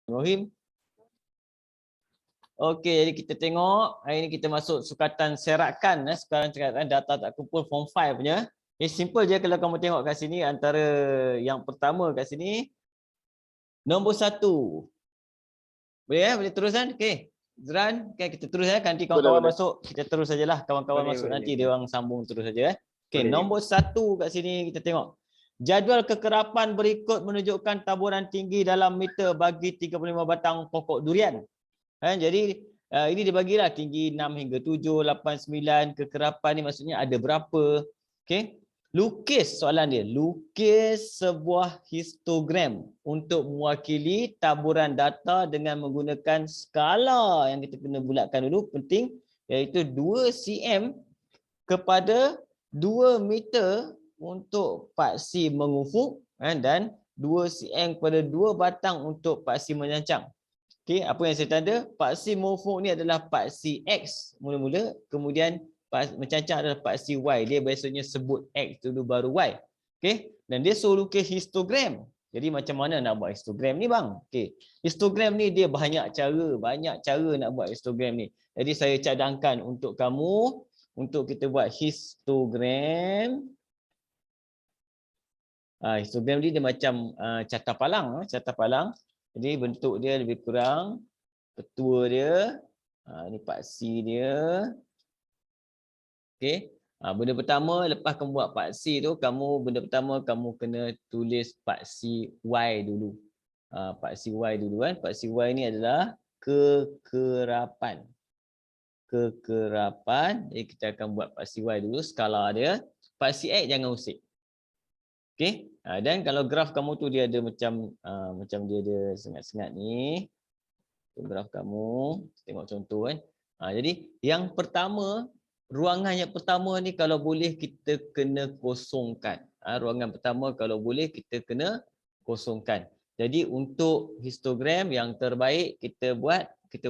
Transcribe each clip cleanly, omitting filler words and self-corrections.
Bismillahirrahmanirrahim. Okey, jadi kita tengok hari ni kita masuk sukatan serakan. Sekarang sukatan data tak kumpul form 5 punya. Simple je kalau kamu tengok kat sini, antara yang pertama kat sini nombor 1. Boleh boleh terus kan? Okey. Zran, okay, kita terus nanti kawan-kawan masuk, kita terus sajalah kawan-kawan masuk nanti dia orang sambung terus saja. Okey, nombor 1 kat sini kita tengok. Jadual kekerapan berikut menunjukkan taburan tinggi dalam meter bagi 35 batang pokok durian. Jadi ini dibagilah tinggi 6 hingga 7, 8, 9, kekerapan ni maksudnya ada berapa. Okey. Lukis soalan dia. Lukis sebuah histogram untuk mewakili taburan data dengan menggunakan skala yang kita kena bulatkan dulu, penting, iaitu 2 cm kepada 2 meter untuk paksi mengufuk dan 2 cm kepada 2 batang untuk paksi menyancang. Okey, apa yang saya tanda? Paksi mengufuk ni adalah paksi X mula-mula, kemudian mencancang adalah paksi Y. Dia biasanya sebut X dulu baru Y. Okey, dan dia suruh lukis histogram. Jadi macam mana nak buat histogram ni bang? Okey, histogram ni dia banyak cara nak buat histogram ni. Jadi saya cadangkan untuk kamu untuk kita buat histogram. Histogram ni dia macam carta palang, Jadi bentuk dia lebih kurang ketua dia. Ini paksi dia. Okey. Benda pertama lepas kamu buat paksi tu, benda pertama kamu kena tulis paksi Y dulu. Paksi Y dulu kan. Paksi Y ni adalah kekerapan. Jadi kita akan buat paksi Y dulu, skala dia. Paksi X jangan usik. Okey. Dan kalau graf kamu tu dia ada macam dia ada sengat-sengat ni. Graf kamu, tengok contoh kan. Jadi yang pertama, ruangan yang pertama ni kalau boleh kita kena kosongkan. Ruangan pertama kalau boleh kita kena kosongkan. Jadi untuk histogram yang terbaik kita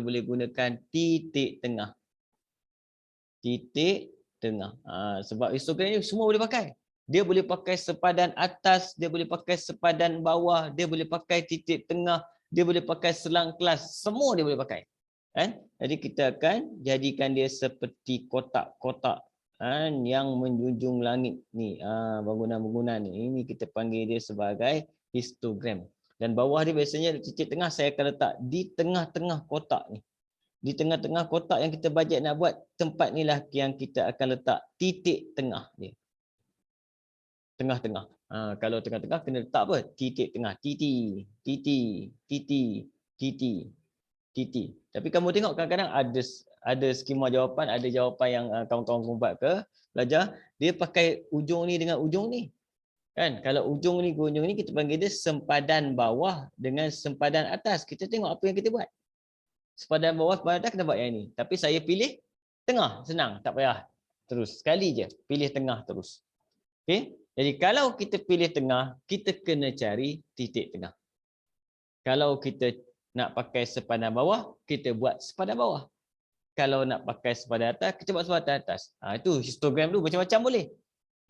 boleh gunakan titik tengah. Titik tengah. Sebab histogram ni semua boleh pakai. Dia boleh pakai sepadan atas, dia boleh pakai sepadan bawah, dia boleh pakai titik tengah, dia boleh pakai selang kelas, semua dia boleh pakai. Jadi kita akan jadikan dia seperti kotak-kotak yang menjunjung langit ni, bangunan-bangunan ni. Ini kita panggil dia sebagai histogram. Dan bawah dia biasanya titik tengah saya akan letak di tengah-tengah kotak ni. Di tengah-tengah kotak yang kita bajet nak buat, tempat inilah yang kita akan letak titik tengah dia. Tengah-tengah. Kalau tengah-tengah kena letak apa? Titik tengah. Titi. Tapi kamu tengok kadang-kadang ada skema jawapan, ada jawapan yang kawan-kawan buat ke belajar, dia pakai ujung ni dengan ujung ni. Kan? Kalau ujung ni ke ujung ni kita panggil dia sempadan bawah dengan sempadan atas. Kita tengok apa yang kita buat. Sepadan bawah, sepadan atas kena buat yang ni. Tapi saya pilih tengah, senang, tak payah. Terus sekali je pilih tengah terus. Okey? Jadi kalau kita pilih tengah, kita kena cari titik tengah. Kalau kita nak pakai sepadan bawah, kita buat sepadan bawah. Kalau nak pakai sepadan atas, kita buat sepadan atas. Itu histogram tu macam-macam boleh.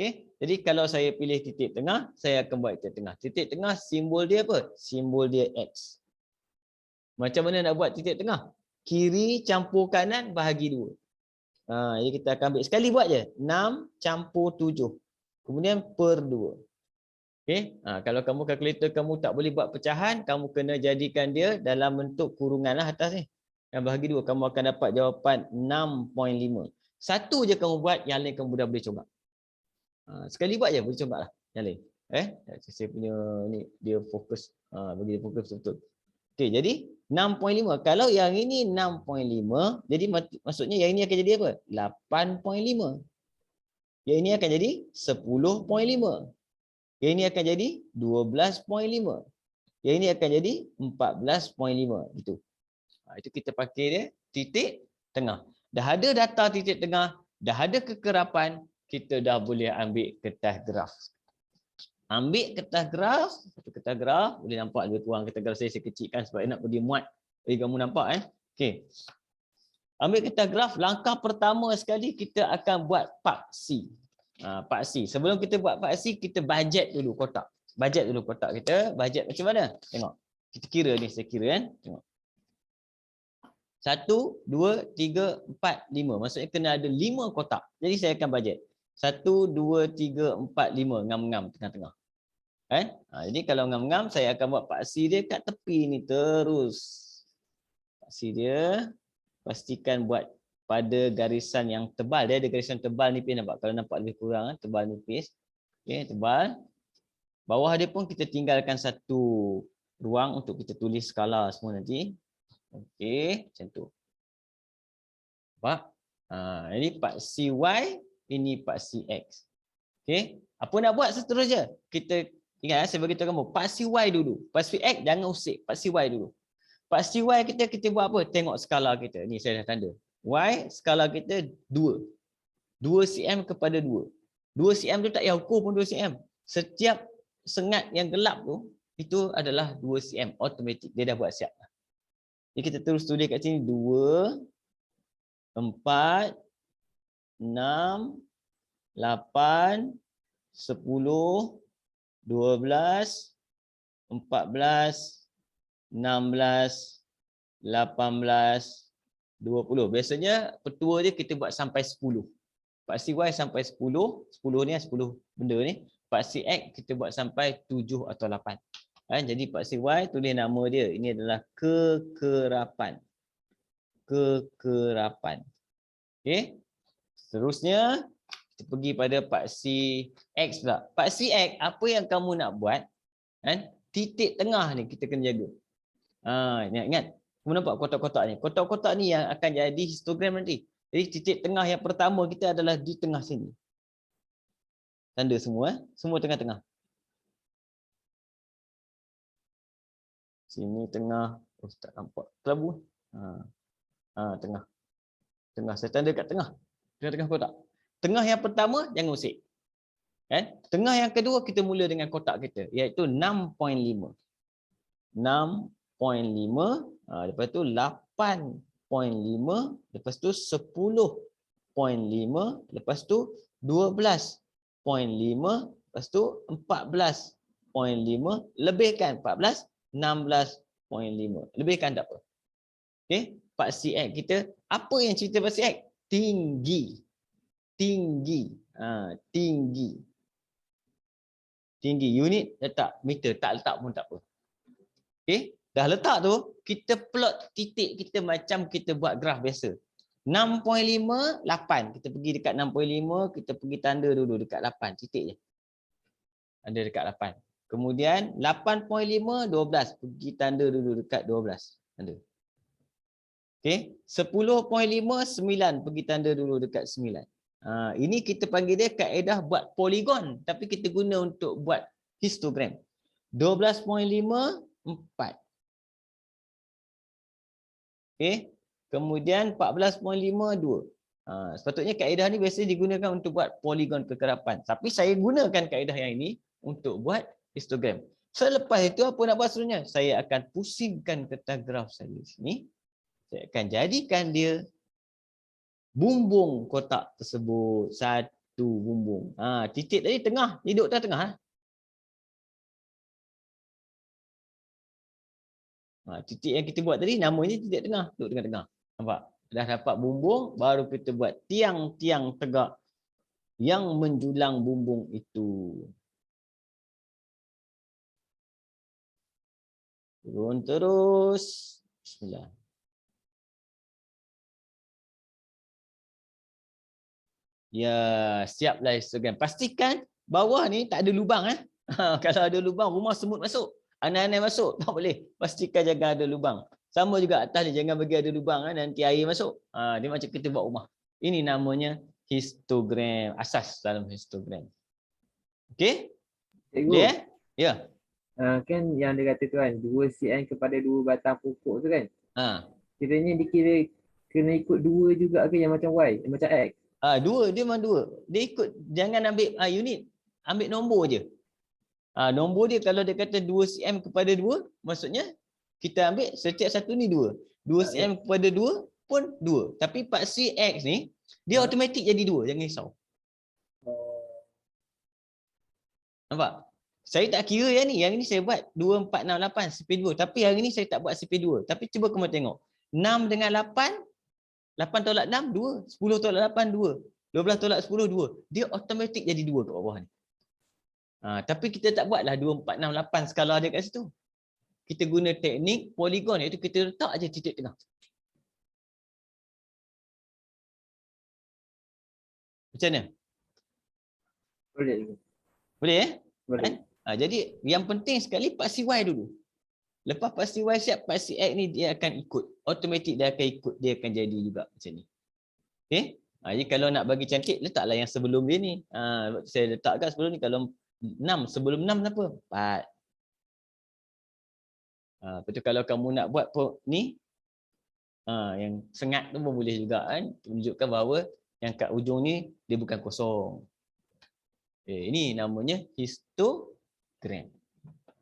Okay? Jadi kalau saya pilih titik tengah, saya akan buat titik tengah. Titik tengah simbol dia apa? Simbol dia X. Macam mana nak buat titik tengah? Kiri campur kanan bahagi 2. Jadi kita akan ambil sekali buat je. 6 campur 7. Kemudian per 2. Okey, kalau kamu kalkulator kamu tak boleh buat pecahan, kamu kena jadikan dia dalam bentuk kurungan lah atas ni. Yang bahagi 2, kamu akan dapat jawapan 6.5. Satu je kamu buat, yang lain kamu dah boleh coba. Sekali buat je, boleh coba lah yang lain. Saya punya ni, dia fokus. Bagi dia fokus betul-betul. Okey, jadi 6.5. Kalau yang ini 6.5, jadi maksudnya yang ini akan jadi apa? 8.5. Yang ini akan jadi 10.5. Yang ini akan jadi 12.5. Yang ini akan jadi 14.5. Gitu. Itu kita pakai dia titik tengah. Dah ada data titik tengah, dah ada kekerapan, kita dah boleh ambil kertas graf. Ambil kertas graf, boleh nampak lebih kurang kertas graf saya kecilkan sebab nak pergi muat. Jadi kamu nampak Okey. Ambil kertas graf, langkah pertama sekali kita akan buat paksi. Paksi. Sebelum kita buat paksi, kita bajet dulu kotak. Bajet dulu kotak kita. Bajet macam mana? Tengok. Kita kira ni, saya kira kan. Tengok. 1, 2, 3, 4, 5. Maksudnya kena ada 5 kotak. Jadi saya akan bajet. 1, 2, 3, 4, 5. Ngam-ngam tengah-tengah. Kan? Jadi kalau ngam-ngam, saya akan buat paksi dia kat tepi ni terus. Paksi dia, pastikan buat pada garisan yang tebal. Dia ada garisan tebal nipis, nampak? Kalau nampak lebih kurang, tebal nipis. Okay, tebal. Bawah dia pun kita tinggalkan satu ruang untuk kita tulis skala semua nanti. Okey, macam tu. Nampak? Ini paksi Y, ini paksi X. Okey, apa nak buat seterusnya? Kita ingat saya beritahu kamu, paksi Y dulu. Paksi X jangan usik, paksi Y dulu. Paksi Y kita buat apa? Tengok skala kita. Ni saya dah tanda. Y skala kita 2. 2 cm kepada 2. 2 cm tu tak payah ukur pun 2 cm. Setiap sengat yang gelap tu, itu adalah 2 cm. Automatik. Dia dah buat siap. Jadi kita terus tulis kat sini 2, 4, 6, 8, 10, 12, 14, 16, 18, 20. Biasanya petua dia kita buat sampai 10. Paksi Y sampai 10. 10 ni 10 benda ni. Paksi X kita buat sampai 7 atau 8. Jadi paksi Y tulis nama dia. Ini adalah kekerapan. Kekerapan. Okey. Seterusnya kita pergi pada paksi X pula. Paksi X, apa yang kamu nak buat? Titik tengah ni kita kena jaga. Ingat. Kamu nampak kotak-kotak ni. Kotak-kotak ni yang akan jadi histogram nanti. Jadi titik tengah yang pertama kita adalah di tengah sini. Tanda semua. Semua tengah-tengah. Sini tengah. Oh, tak nampak. Kelabu. Tengah. Tengah. Saya tanda kat tengah. Tengah-tengah kotak. Tengah yang pertama, jangan usik. Tengah yang kedua, kita mula dengan kotak kita. Iaitu 6.5. 6.5. Lepas tu 8.5. Lepas tu 10.5. Lepas tu 12.5. Lepas tu 14.5. Lebihkan 14. 16.5. Lebihkan tak apa. Okey, paksi X kita, apa yang cerita paksi X? Tinggi. Tinggi. Tinggi. Tinggi. Unit letak, meter tak letak pun tak apa. Okey, dah letak tu, kita plot titik kita macam kita buat graf biasa. 6.5, 8. Kita pergi dekat 6.5, kita pergi tanda dulu dekat 8 titik je. Ada dekat 8. Kemudian 8.5, 12. Pergi tanda dulu dekat 12. Tanda. Okey, 10.5, 9. Pergi tanda dulu dekat 9. Ini kita panggil dia kaedah buat poligon. Tapi kita guna untuk buat histogram. 12.5, 4. Okey, kemudian 14.5, 2. Sepatutnya kaedah ni biasa digunakan untuk buat poligon kekerapan. Tapi saya gunakan kaedah yang ini untuk buat histogram. Selepas itu apa nak buat seterusnya? Saya akan pusingkan kertas graf saya di sini. Saya akan jadikan dia bumbung kotak tersebut. Satu bumbung. Titik tadi tengah. Duduk tengah. Titik yang kita buat tadi namanya titik tengah. Duduk tengah-tengah. Nampak? Dah dapat bumbung, baru kita buat tiang-tiang tegak yang menjulang bumbung itu. Turun terus. Bismillah. Ya, siaplah histogram. Pastikan bawah ni tak ada lubang. Kalau ada lubang, rumah semut masuk. Anai-anai masuk. Tak boleh. Pastikan jangan ada lubang. Sama juga atas ni, jangan bagi ada lubang. Nanti air masuk. Dia macam kita buat rumah. Ini namanya histogram. Asas dalam histogram. Okey? Dia? Ya. Kan yang dia kata tu kan, 2 cm kepada 2 batang pokok tu kan. Kiranya dikira kena ikut 2 juga ke yang macam Y, yang macam X? 2, dia memang 2. Dia ikut, jangan ambil unit. Ambil nombor je. Nombor dia kalau dia kata 2 cm kepada 2, maksudnya kita ambil setiap satu ni 2. 2 cm kepada 2 pun 2. Tapi paksi X ni, dia automatik jadi 2. Jangan risau. Nampak? Saya tak kira yang ni. Yang ni saya buat 2, 4, 6, 8 CP2. Tapi hari ni saya tak buat CP2. Tapi cuba kamu tengok. 6 dengan 8, 8 tolak 6, 2. 10 tolak 8, 2. 12 tolak 10, 2. Dia automatik jadi 2 kat bawah ni. Tapi kita tak buatlah 2, 4, 6, 8 skala dia kat situ. Kita guna teknik poligon, iaitu kita letak aja titik tengah. Macam mana? Boleh. Boleh Boleh. Kan? Jadi yang penting sekali paksi Y dulu. Lepas paksi Y siap, paksi X ni dia akan ikut. Automatik dia akan ikut, dia akan jadi juga macam ni. Okey? Jadi kalau nak bagi cantik, letaklah yang sebelum dia ni. Saya letakkan sebelum ni, kalau 6, sebelum 6 apa? 4. Lepas tu kalau kamu nak buat ni, yang sengat tu pun boleh juga kan. Tunjukkan bahawa yang kat ujung ni, dia bukan kosong. Ini namanya histogram.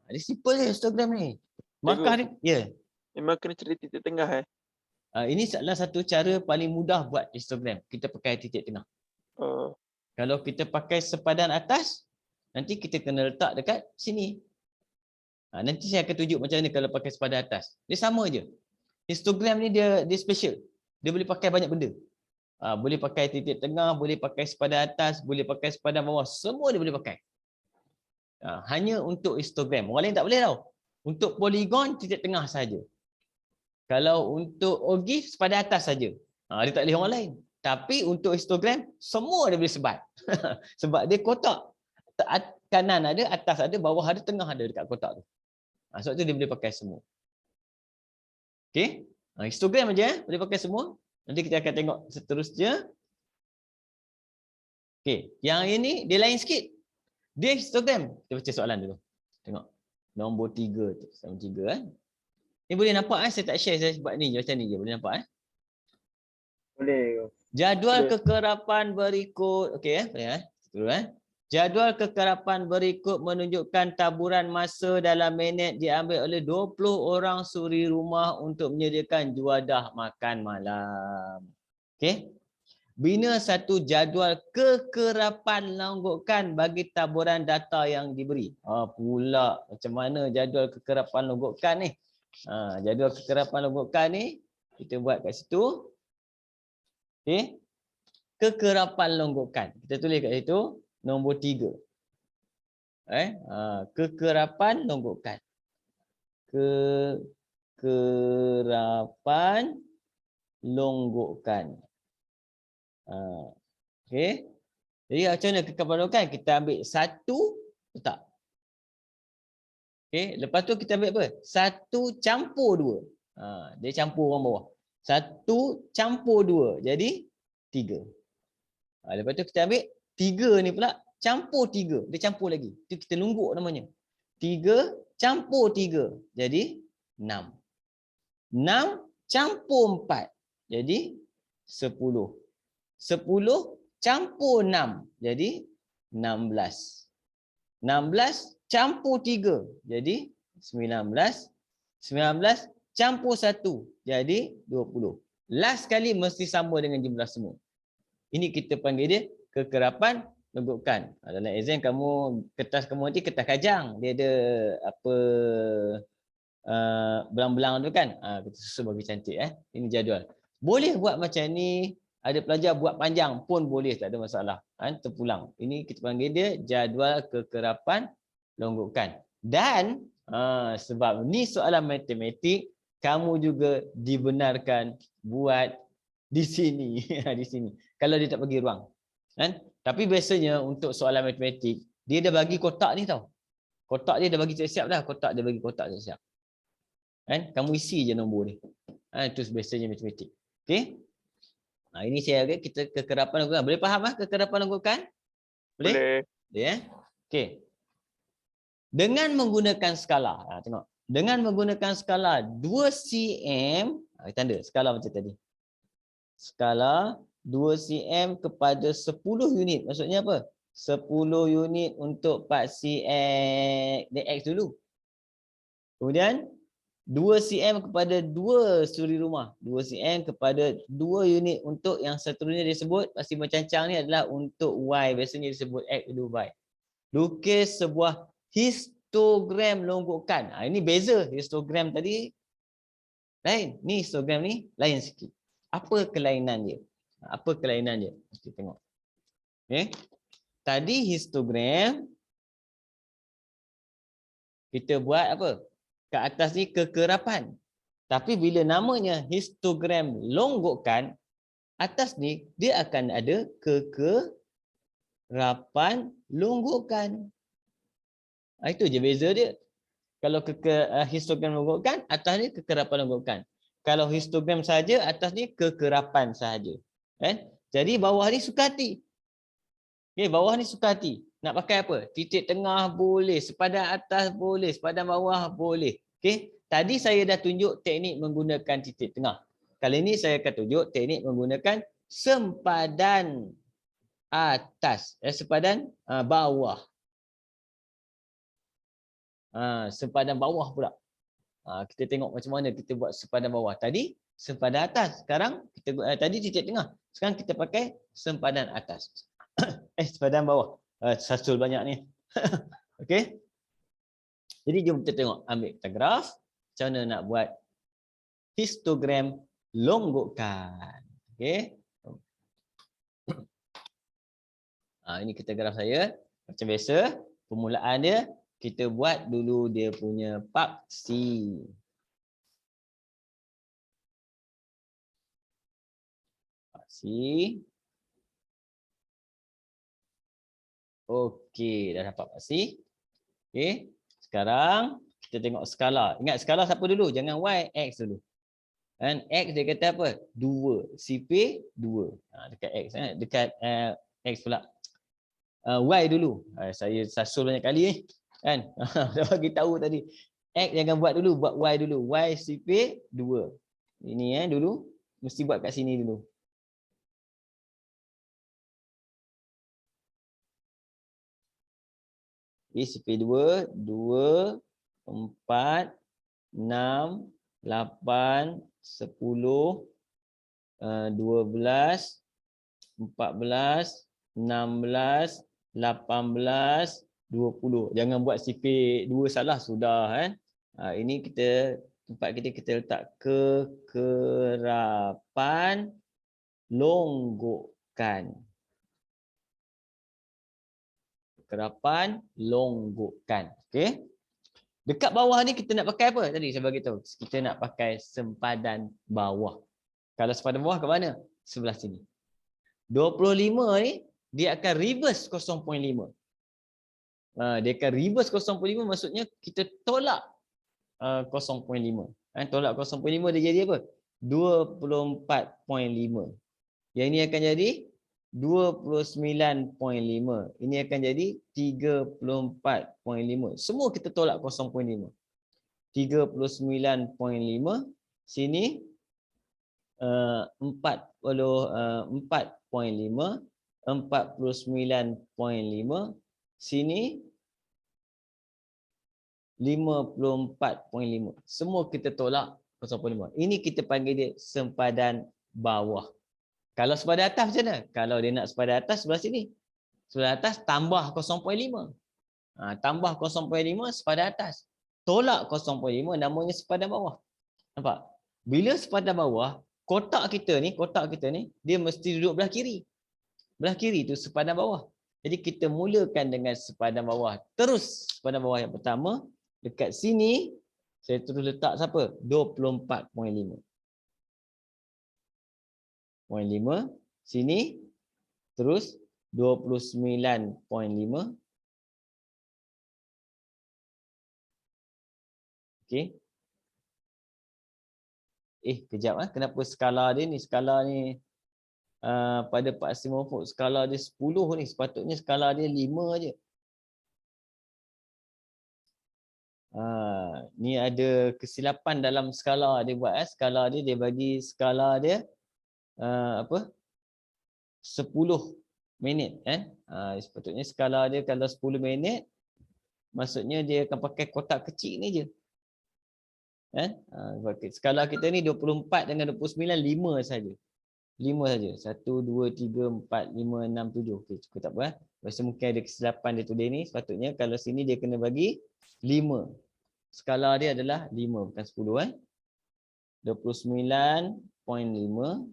Dia simple je histogram ni. Markah ni, ya. Memang kena cari titik tengah Ini salah satu cara paling mudah buat histogram. Kita pakai titik tengah. Kalau kita pakai sepadan atas, nanti kita kena letak dekat sini. Nanti saya akan tunjuk macam mana kalau pakai sepadan atas. Dia sama je. Histogram ni dia special. Dia boleh pakai banyak benda. Boleh pakai titik tengah, boleh pakai sepadan atas, boleh pakai sepadan bawah. Semua dia boleh pakai. Hanya untuk histogram. Orang lain tak boleh tau. Untuk poligon, titik tengah saja. Kalau untuk OGIF, sepadan atas saja. Dia tak boleh orang lain. Tapi untuk histogram, semua dia boleh sebat. Sebab dia kotak. Kanan ada, atas ada, bawah ada, tengah ada dekat kotak tu. Sebab tu dia boleh pakai semua. Okey? Histogram aja boleh pakai semua. Nanti kita akan tengok seterusnya. Okey, yang ini dia lain sikit. Dia histogram. Kita baca soalan dulu. Tengok. Nombor 3 tu, sama 3 kan. Ni boleh nampak saya tak share, saya buat ni je macam ni je. Boleh nampak Boleh. Jadual Boleh. kekerapan berikut. Okey boleh Dulu Jadual kekerapan berikut menunjukkan taburan masa dalam minit diambil oleh 20 orang suri rumah untuk menyediakan juadah makan malam. Okey. Bina satu jadual kekerapan longgokan bagi taburan data yang diberi. Pula macam mana jadual kekerapan longgokan ni? Jadual kekerapan longgokan ni kita buat kat situ. Okey. Kekerapan longgokan. Kita tulis kat situ nombor 3. Kekerapan longgokan. Kekerapan longgokan. Okey. Jadi macam mana kekerapan longgokan? Kita ambil 1 letak. Okey, lepas tu kita ambil apa? 1 campur 2. Dia campur orang bawah. 1 campur 2. Jadi 3. Lepas tu kita ambil 3 ni pula campur 3. Dia campur lagi. Itu kita lungguk namanya. 3 campur 3. Jadi 6. 6 campur 4. Jadi 10. 10 campur 6. Jadi 16. 16 campur 3. Jadi 19. 19 campur 1. Jadi 20. Last kali mesti sama dengan jumlah semua. Ini kita panggil dia kekerapan longgokan. Dalam exam kamu, kertas kamu nanti kertas kajang. Dia ada apa belang-belang tu kan. Kita susun bagi cantik. Ini jadual. Boleh buat macam ni. Ada pelajar buat panjang pun boleh, tak ada masalah. Terpulang. Ini kita panggil dia jadual kekerapan longgokan. Dan sebab ni soalan matematik, kamu juga dibenarkan buat di sini. Di sini. Kalau dia tak bagi ruang. Kan? Tapi biasanya untuk soalan matematik, dia dah bagi kotak ni tau. Kotak dia dah bagi siap-siap dah. Kotak dia bagi kotak siap-siap. Kan? Kamu isi je nombor ni. Itu biasanya matematik. Okey? Ini saya agak kita kekerapan longgokan. Boleh faham kekerapan longgokan? Boleh? Boleh. Okey. Dengan menggunakan skala. Tengok. Dengan menggunakan skala 2 cm, tanda skala macam tadi. Skala 2 cm kepada 10 unit. Maksudnya apa? 10 unit untuk paksi X. Dia X dulu. Kemudian 2 cm kepada 2 suri rumah. 2 cm kepada 2 unit untuk yang seterusnya disebut paksi bercancang ni adalah untuk Y. Biasanya disebut X dulu Y. Lukis sebuah histogram longgokan. Ini beza. Histogram tadi lain. Ni histogram ni lain sikit. Apa kelainan dia? Apa kelainan dia? Kita tengok. Okay. Tadi histogram kita buat apa? Kat atas ni kekerapan. Tapi bila namanya histogram longgokan, atas ni dia akan ada kekerapan longgokan. Itu je beza dia. Kalau histogram longgokan, atas ni kekerapan longgokan. Kalau histogram saja, atas ni kekerapan sahaja. Kan? Jadi bawah ni sukati. Okay, bawah ni sukati. Nak pakai apa? Titik tengah boleh, sepadan atas boleh, sepadan bawah boleh. Okay? Tadi saya dah tunjuk teknik menggunakan titik tengah. Kali ini saya akan tunjuk teknik menggunakan sempadan atas, sempadan bawah. Sempadan bawah pula. Kita tengok macam mana kita buat sempadan bawah. Tadi sempadan atas. Sekarang kita tadi titik tengah. Sekarang kita pakai sempadan atas. Sempadan bawah. Sasul banyak ni. Okey. Jadi jom kita tengok, ambil kita graf. Macam mana nak buat histogram longgokan. Okey. Ini kita graf saya. Macam biasa, permulaan dia kita buat dulu dia punya paksi. Paksi. Okey, dah dapat paksi. Okey. Sekarang kita tengok skala. Ingat skala siapa dulu? Jangan Y, X dulu. Dan X dia kata apa? 2. CP 2. Dekat X. Dekat X pula. Y dulu. Saya sasul banyak kali ni. Kan? Dah bagi tahu tadi. X jangan buat dulu. Buat Y dulu. Y CP 2. Ini dulu. Mesti buat kat sini dulu. CP2, 2, 4, 6, 8, 10, 12, 14, 16, 18, 20. Jangan buat CP2 salah, sudah kan. Ini kita tempat kita letak kekerapan longgokan. Kekerapan longgokan. Okey. Dekat bawah ni kita nak pakai apa? Tadi saya bagi tahu. Kita nak pakai sempadan bawah. Kalau sempadan bawah ke mana? Sebelah sini. 25 ni dia akan reverse 0.5. Dia akan reverse 0.5, maksudnya kita tolak 0.5. Tolak 0.5 dia jadi apa? 24.5. Yang ini akan jadi 29.5. Ini akan jadi 34.5. Semua kita tolak 0.5. 39.5. Sini 44.5. 49.5. Sini 54.5. Semua kita tolak 0.5. Ini kita panggil dia sempadan bawah. Kalau sepadan atas macam mana? Kalau dia nak sepadan atas sebelah sini. Sepadan atas tambah 0.5. Tambah 0.5 sepadan atas. Tolak 0.5 namanya sepadan bawah. Nampak? Bila sepadan bawah, kotak kita ni dia mesti duduk belah kiri. Belah kiri tu sepadan bawah. Jadi kita mulakan dengan sepadan bawah. Terus sepadan bawah yang pertama dekat sini saya terus letak siapa? 24.5. 0.5 sini terus 29.5. Okey. Kejap kenapa skala dia ni? Skala ni pada Pak Simofok skala dia 10 ni, sepatutnya skala dia 5 je. Ni ada kesilapan dalam skala dia buat. Skala dia bagi skala dia 10 minit kan. Sepatutnya skala dia kalau 10 minit maksudnya dia akan pakai kotak kecil ni je kan. Skala kita ni 24 dengan 29 5 saja. 5 saja. 1, 2, 3, 4, 5, 6, 7. Okey, cukup tak apa. Rasa mungkin ada kesilapan dia tulis ni. Sepatutnya kalau sini dia kena bagi 5. Skala dia adalah 5 bukan 10 29.5.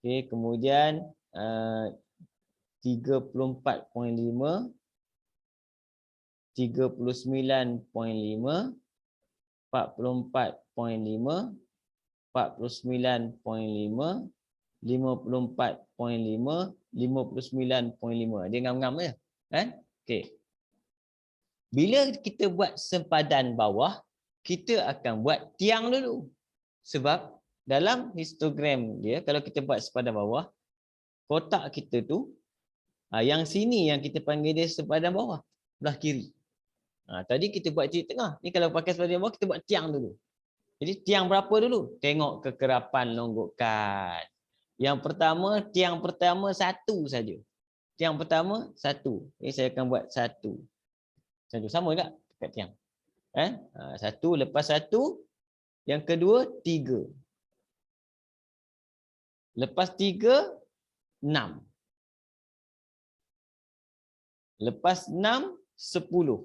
Okey, kemudian 34.5, 39.5, 44.5, 49.5, 54.5, 59.5. Dia ngam-ngam je. Kan? Okey. Bila kita buat sempadan bawah, kita akan buat tiang dulu. Sebab dalam histogram dia, kalau kita buat sempadan bawah, kotak kita tu, yang sini yang kita panggil dia sempadan bawah, belah kiri. Tadi kita buat titik tengah. Ni kalau pakai sempadan bawah, kita buat tiang dulu. Jadi tiang berapa dulu? Tengok kekerapan longgokan. Yang pertama, tiang pertama 1 saja. Tiang pertama 1. Jadi saya akan buat 1. Sama tak dekat tiang? 1 lepas 1. Yang kedua 3. Lepas 3 6. Lepas 6 10.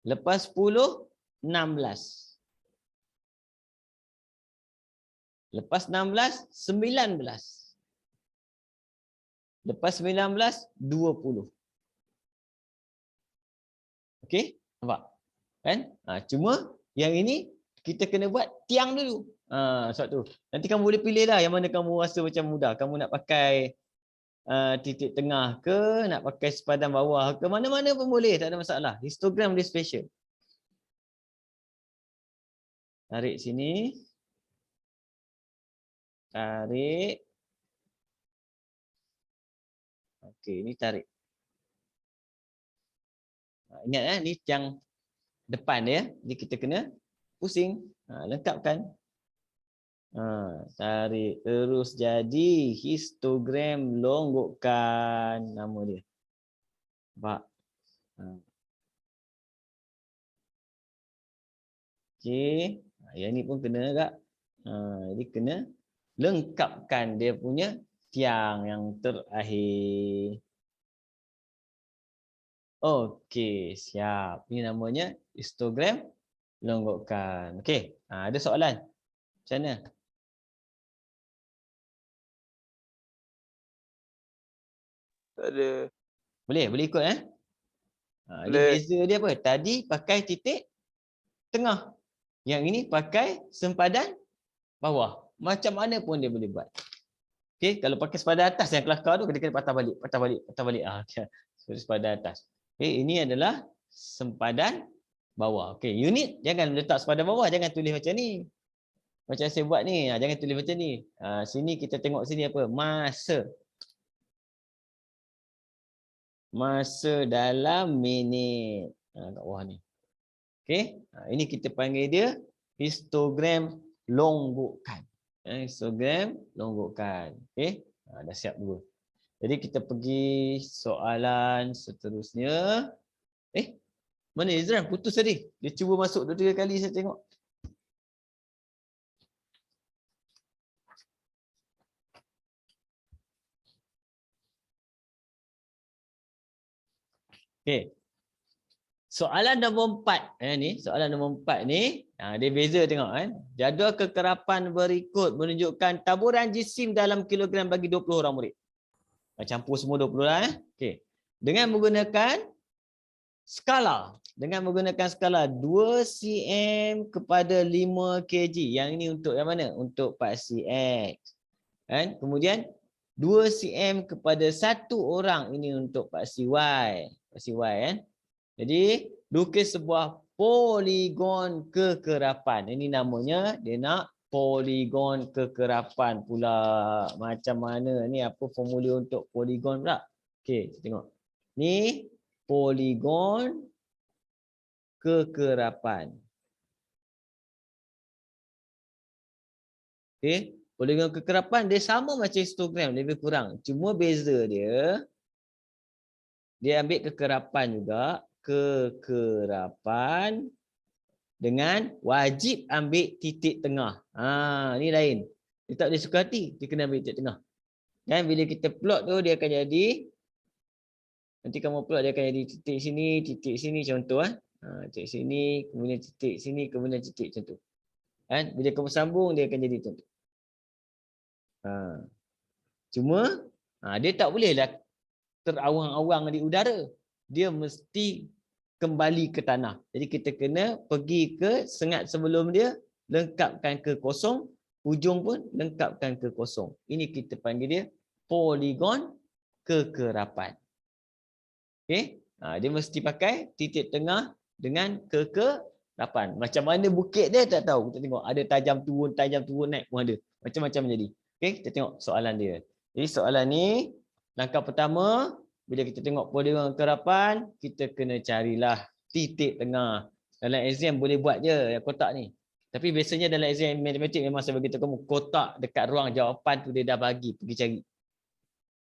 Lepas 10 16. Lepas 16 19. Lepas 19 20. Okey? Nampak? Kan? Cuma yang ini kita kena buat tiang dulu. Sebab tu. Nanti kamu boleh pilih lah yang mana kamu rasa macam mudah. Kamu nak pakai titik tengah ke, nak pakai sepadan bawah ke, mana-mana pun boleh, tak ada masalah. Histogram dia special. Tarik sini. Tarik. Okey, ni tarik. Ingat ni tiang depan dia. Jadi kita kena pusing. Lengkapkan. Tarik terus jadi histogram longgokan. Nama dia. Nampak? Okey. Yang ni pun kena tak? Jadi kena lengkapkan dia punya tiang yang terakhir. Okey, siap. Ini namanya histogram longgokan. Okey, ada soalan? Macam mana? Tak ada. Boleh ikut Ini Boleh. beza dia apa? Tadi pakai titik tengah. Yang ini pakai sempadan bawah. Macam mana pun dia boleh buat. Okey, kalau pakai sempadan atas yang kelakar tu, kita kena patah balik. Sempadan atas. Okey, ini adalah sempadan bawah. Okey, unit jangan letak sempadan bawah, jangan tulis macam ni. Macam saya buat ni, jangan tulis macam ni. Sini kita tengok sini apa? Masa. Masa dalam minit. Kat bawah ni. Okey, ini kita panggil dia histogram longgokan. Histogram longgokan. Okey, dah siap dua. Jadi kita pergi soalan seterusnya. Mana Izran? Putus tadi. Dia cuba masuk 2-3 kali saya tengok. Okey. Soalan nombor 4 ni, soalan nombor 4 ni, dia beza tengok kan. Jadual kekerapan berikut menunjukkan taburan jisim dalam kilogram bagi 20 orang murid. Campur semua 20 lah Okey. Dengan menggunakan skala. Dengan menggunakan skala 2 cm kepada 5 kg. Yang ini untuk yang mana? Untuk paksi X. Kan? Kemudian 2 cm kepada 1 orang, ini untuk paksi Y. Paksi Y kan. Jadi lukis sebuah poligon kekerapan. Ini namanya dia nak poligon kekerapan pula. Macam mana ni, apa formula untuk poligon pula? Okey, tengok. Ni poligon kekerapan. Okey, poligon kekerapan dia sama macam histogram, lebih kurang. Cuma beza dia ambil kekerapan juga. Kekerapan dengan wajib ambil titik tengah. Ni lain. Dia tak boleh suka hati, dia kena ambil titik tengah. Dan bila kita plot tu dia akan jadi, nanti kamu plot dia akan jadi titik sini contoh titik sini, kemudian titik sini, kemudian titik contoh. Kan? Bila kamu sambung dia akan jadi contoh. Cuma dia tak bolehlah terawang-awang di udara. Dia mesti kembali ke tanah. Jadi kita kena pergi ke sengat sebelum dia, lengkapkan ke kosong, ujung pun lengkapkan ke kosong. Ini kita panggil dia poligon kekerapan. Okey? Dia mesti pakai titik tengah dengan kekerapan. Macam mana bukit dia tak tahu. Kita tengok ada tajam turun naik pun ada. Macam-macam jadi. Okey, kita tengok soalan dia. Jadi soalan ni langkah pertama, bila kita tengok poligon kekerapan, kita kena carilah titik tengah. Dalam exam boleh buat je yang kotak ni. Tapi biasanya dalam exam matematik memang saya bagi tahu kamu kotak dekat ruang jawapan tu dia dah bagi, pergi cari.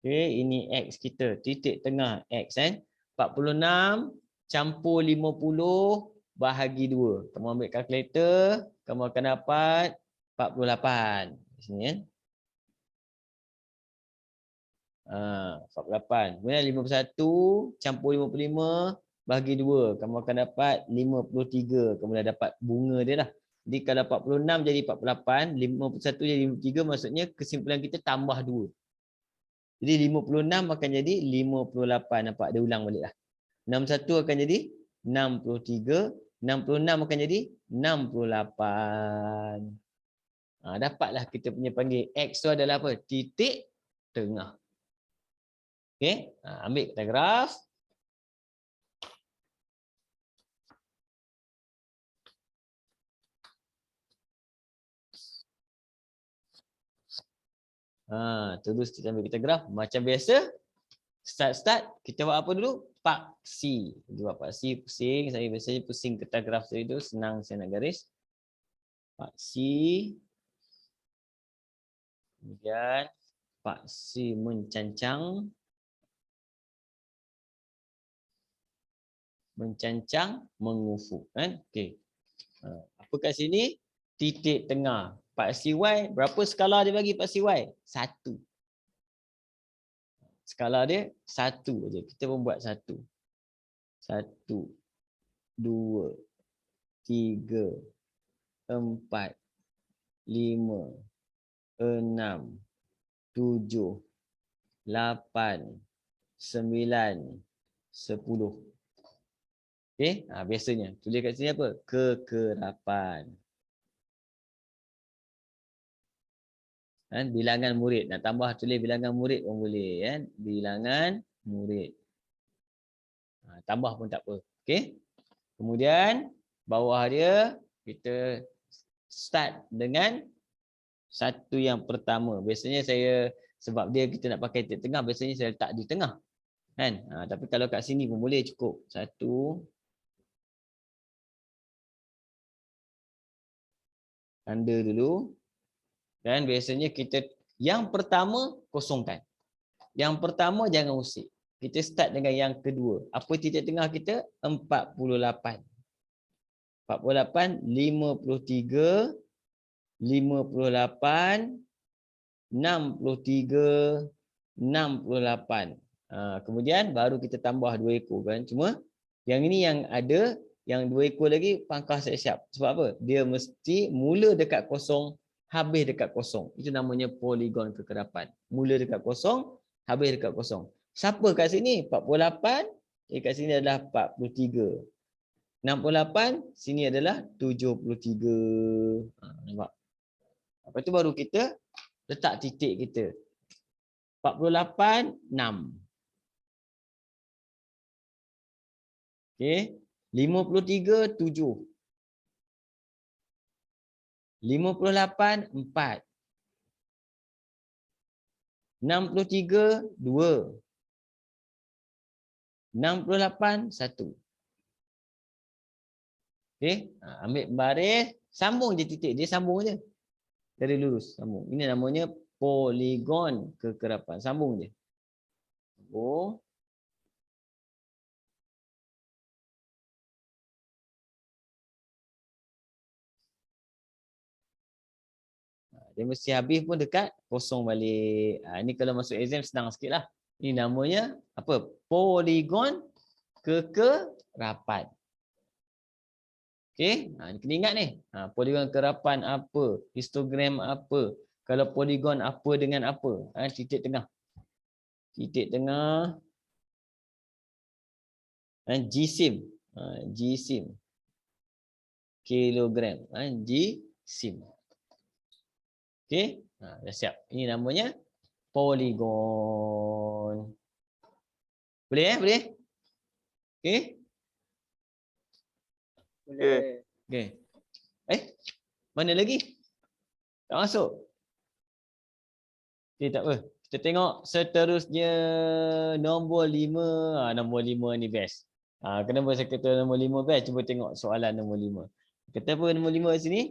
Okey, ini X kita, titik tengah X 46 campur 50 bahagi 2. Kamu ambil kalkulator, kamu akan dapat 48. Di sini kan. 48. Kemudian 51 campur 55 bahagi 2. Kamu akan dapat 53. Kamu dah dapat bunga dia dah. Jadi kalau 46 jadi 48, 51 jadi 53, maksudnya kesimpulan kita tambah 2. Jadi 56 akan jadi 58. Nampak dia ulang balik lah. 61 akan jadi 63. 66 akan jadi 68. Dapatlah kita punya panggil X tu adalah apa? Titik tengah. Okey, ambil kita graf. Terus kita ambil kita graf. Macam biasa, start kita buat apa dulu? Paksi. Kita buat paksi, pusing. Saya biasanya pusing kertas graf tadi tu, senang saya nak garis. Paksi. Kemudian paksi mencancang. Mencancang, mengufuk kan. Okey. Apa kat sini? Titik tengah. Paksi Y, berapa skala dia bagi paksi Y? 1. Skala dia 1 aja. Kita pun buat 1. 1 2 3 4 5 6 7 8 9 10. Okey, biasanya tulis kat sini apa? Kekerapan. Kan bilangan murid, nak tambah tulis bilangan murid pun boleh kan? Bilangan murid. Tambah pun tak apa. Okey. Kemudian bawah dia kita start dengan satu yang pertama. Biasanya saya sebab dia kita nak pakai titik tengah, biasanya saya letak di tengah. Kan? Tapi kalau kat sini pun boleh cukup. 1 tanda dulu. Dan biasanya kita yang pertama kosongkan. Yang pertama jangan usik. Kita start dengan yang kedua. Apa titik tengah kita? 48. 48, 53, 58, 63, 68. Kemudian baru kita tambah 2 ekor kan. Cuma yang ini yang ada, yang 2 ekor lagi pangkah siap-siap. Sebab apa? Dia mesti mula dekat kosong, habis dekat kosong. Itu namanya poligon kekerapan. Mula dekat kosong, habis dekat kosong. Siapa kat sini? 48. Kat sini adalah 43. 68. Sini adalah 73. Nampak? Lepas tu baru kita letak titik kita. 48, 6. Okey. 53, 7. 58, 4. 63, 2. 68, 1. Okey. Ambil baris. Sambung je titik. Dia sambung je. Dari lurus. Sambung. Ini namanya poligon kekerapan. Sambung je. Sambung. Dia mesti habis pun dekat kosong balik. Ini kalau masuk exam senang sikit lah. Ini namanya apa? Poligon kekerapan. Okey, kena ingat ni. Poligon kekerapan apa? Histogram apa? Kalau poligon apa dengan apa? Titik tengah. Titik tengah. Jisim. Jisim. Kilogram. Jisim. Okey, dah siap. Ini namanya poligon. Boleh Boleh? Okey. Boleh. Okey. Mana lagi? Tak masuk. Okey, tak apa. Kita tengok seterusnya nombor 5. Nombor 5 ni best. Kenapa saya kata nombor 5 best? Cuba tengok soalan nombor 5. Kata apa nombor 5 di sini?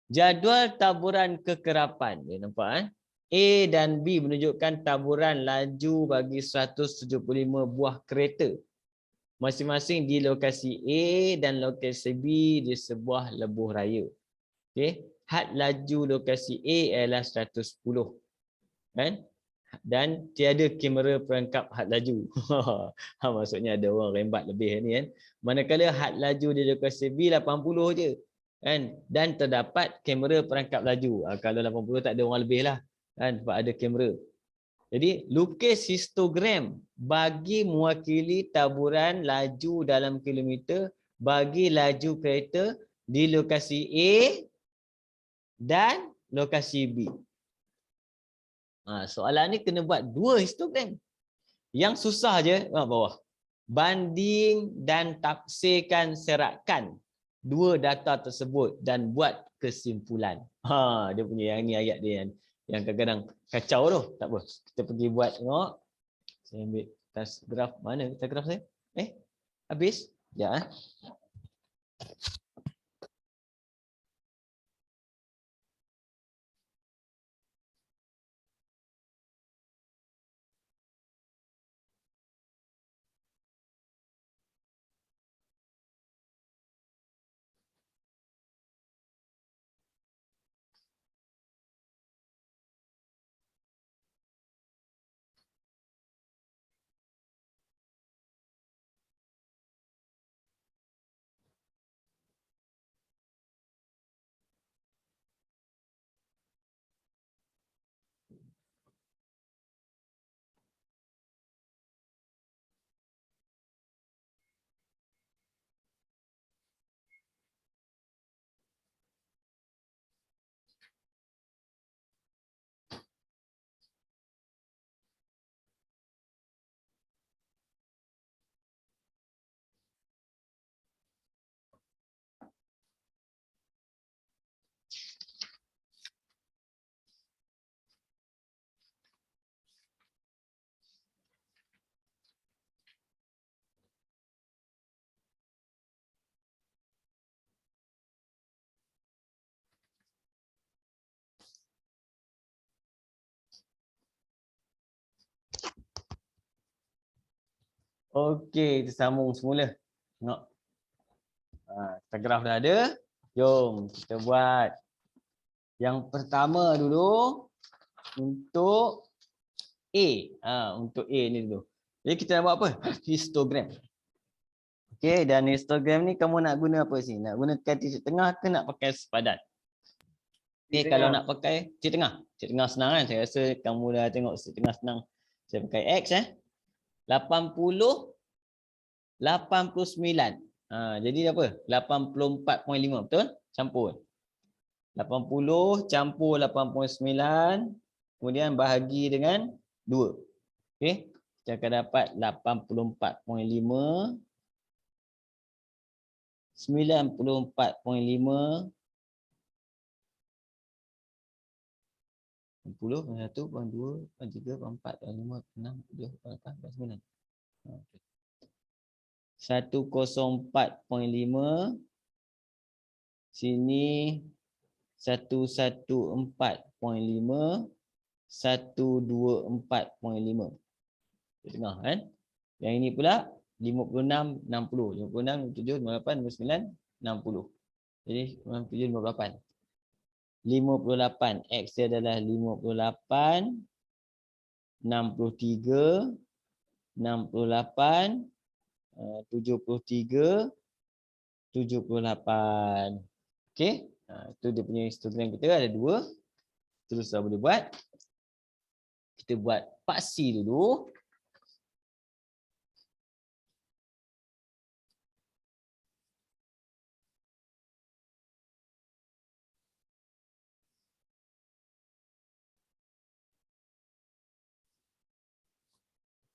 Jadual taburan kekerapan. Dia nampak A dan B menunjukkan taburan laju bagi 175 buah kereta. Masing-masing di lokasi A dan lokasi B di sebuah lebuh raya. Okey, had laju lokasi A adalah 110. Kan? Dan tiada kamera perangkap had laju. Maksudnya ada orang rembat lebih ni kan. Manakala had laju di lokasi B 80 je. Kan? Dan terdapat kamera perangkap laju. Kalau 80 tak ada orang lebih lah. Kan? Sebab ada kamera. Jadi lukis histogram bagi mewakili taburan laju dalam kilometer bagi laju kereta di lokasi A dan lokasi B. Soalan ni kena buat 2 histogram. Yang susah je bawah. Banding dan tafsirkan serakan 2 data tersebut dan buat kesimpulan. Dia punya yang ni ayat dia yang kadang-kadang kacau tu. Tak apa. Kita pergi buat tengok. Saya ambil tas graf. Mana tas graf saya? Habis? Ya. Okey, kita sambung semula. Tengok. Kita graf dah ada. Jom kita buat. Yang pertama dulu untuk A. Untuk A ni dulu. Jadi kita nak buat apa? Histogram. Okey, dan histogram ni kamu nak guna apa sih? Nak gunakan titik tengah ke nak pakai sepadan? Okey, kalau nak pakai titik tengah. Titik tengah senang kan? Saya rasa kamu dah tengok titik tengah senang. Saya pakai X 80 89. Jadi apa? 84.5 betul? Campur. 80 campur 89 kemudian bahagi dengan 2. Okey. Kita akan dapat 84.5 94.5 10, 1, 2, 3, 4, 5, 6, 7, 8, 9. 104.5 sini 114.5 124.5 di tengah kan. Yang ini pula 56 60 56 57 58 59 60. Jadi 57 58. 58. X dia adalah 58, 63, 68, 73, 78. Okey. Itu dia punya histogram kita ada 2. Terus dah boleh buat. Kita buat paksi dulu.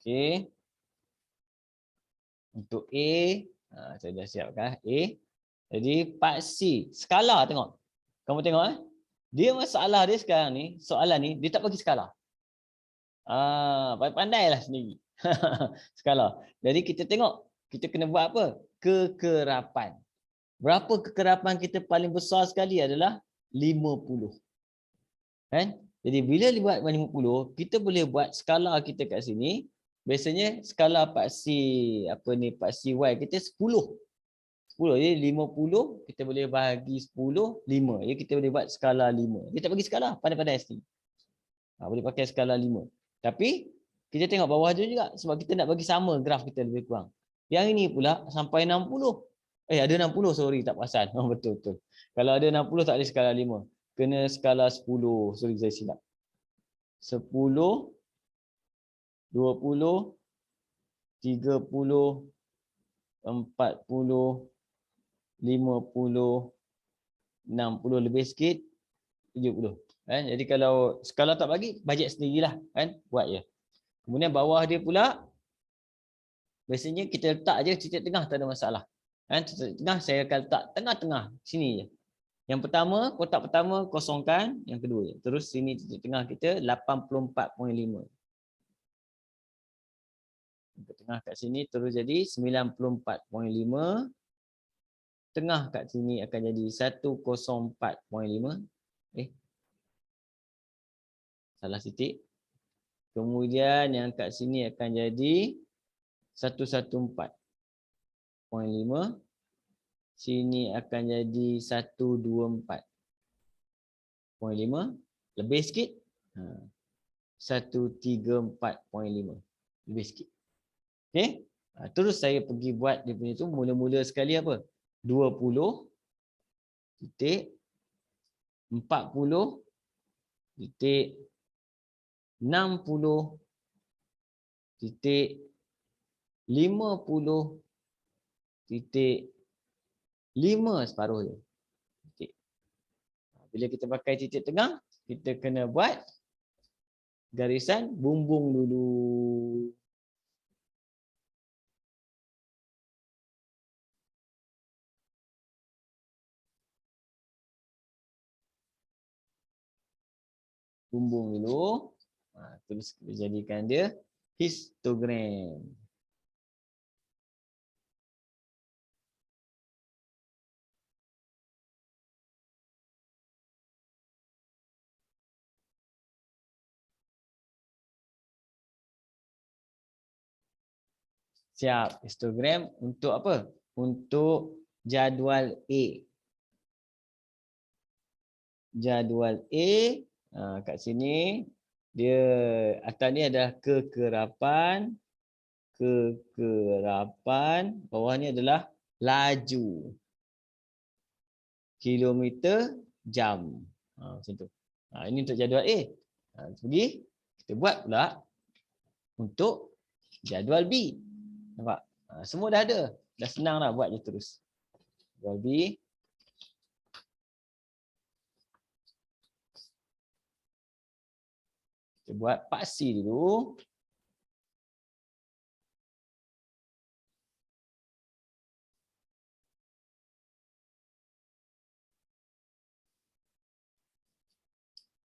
Okey. Untuk A, saya dah siapkan A. Jadi paksi skala tengok. Kamu tengok Dia masalah dia sekarang ni, soalan ni dia tak bagi skala. Pandailah sendiri. Skala. Jadi kita tengok, kita kena buat apa? Kekerapan. Berapa kekerapan kita paling besar sekali adalah 50. Kan? Jadi bila buat 50, kita boleh buat skala kita kat sini. Biasanya skala paksi paksi Y kita 10. 10. Jadi 50 kita boleh bahagi 10, 5. Jadi kita boleh buat skala 5. Dia tak bagi skala, pandai-pandai sini. Boleh pakai skala 5. Tapi kita tengok bawah tu juga sebab kita nak bagi sama graf kita lebih kurang. Yang ini pula sampai 60. Ada 60, sorry tak perasan. Betul. Kalau ada 60 tak ada skala 5. Kena skala 10. Sorry saya silap. 10, 20, 30, 40, 50, 60 lebih sikit, 70. Jadi kalau skala tak bagi, bajet sendirilah. Buat je. Kemudian bawah dia pula, biasanya kita letak je titik tengah, tak ada masalah. Titik tengah saya akan letak tengah-tengah, sini je. Yang pertama, kotak pertama kosongkan, yang kedua je. Terus sini titik tengah kita 84.5. Yang tengah kat sini terus jadi 94.5. Tengah kat sini akan jadi 104.5. Salah titik. Kemudian yang kat sini akan jadi 114.5. Sini akan jadi 124.5. Lebih sikit. 134.5. Lebih sikit. Okey. Terus saya pergi buat dia punya tu mula-mula sekali apa? 20 titik 40 titik 60 titik 50 titik 5 separuh je. Titik. Bila kita pakai titik tengah, kita kena buat garisan bumbung dulu. Bumbung dulu. Terus kita jadikan dia histogram. Siap histogram untuk apa? Untuk jadual A. Jadual A kat sini dia atas ni adalah kekerapan, bawah ni adalah laju kilometer jam. Macam tu. Ini untuk jadual A. Pergi kita buat pula untuk jadual B. Nampak? Semua dah ada. Dah senang dah buat je terus. Jadual B. Kita buat paksi dulu.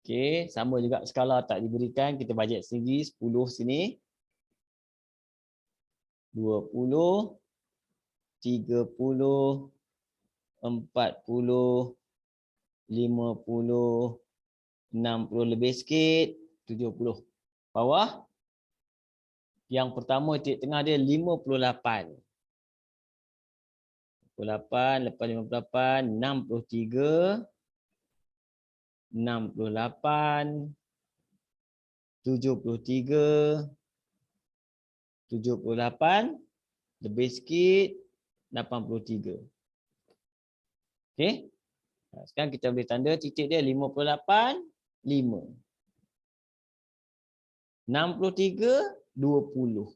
Okey, sama juga skala tak diberikan, kita bajet sendiri 10 sini. 20, 30, 40, 50, 60 lebih sikit, 70. Bawah. Yang pertama titik tengah dia 58. 58, lepas 58, 63, 68, 73, 78, lebih sikit 83. Okey. Sekarang kita boleh tanda titik dia 58, 5. 63, 20.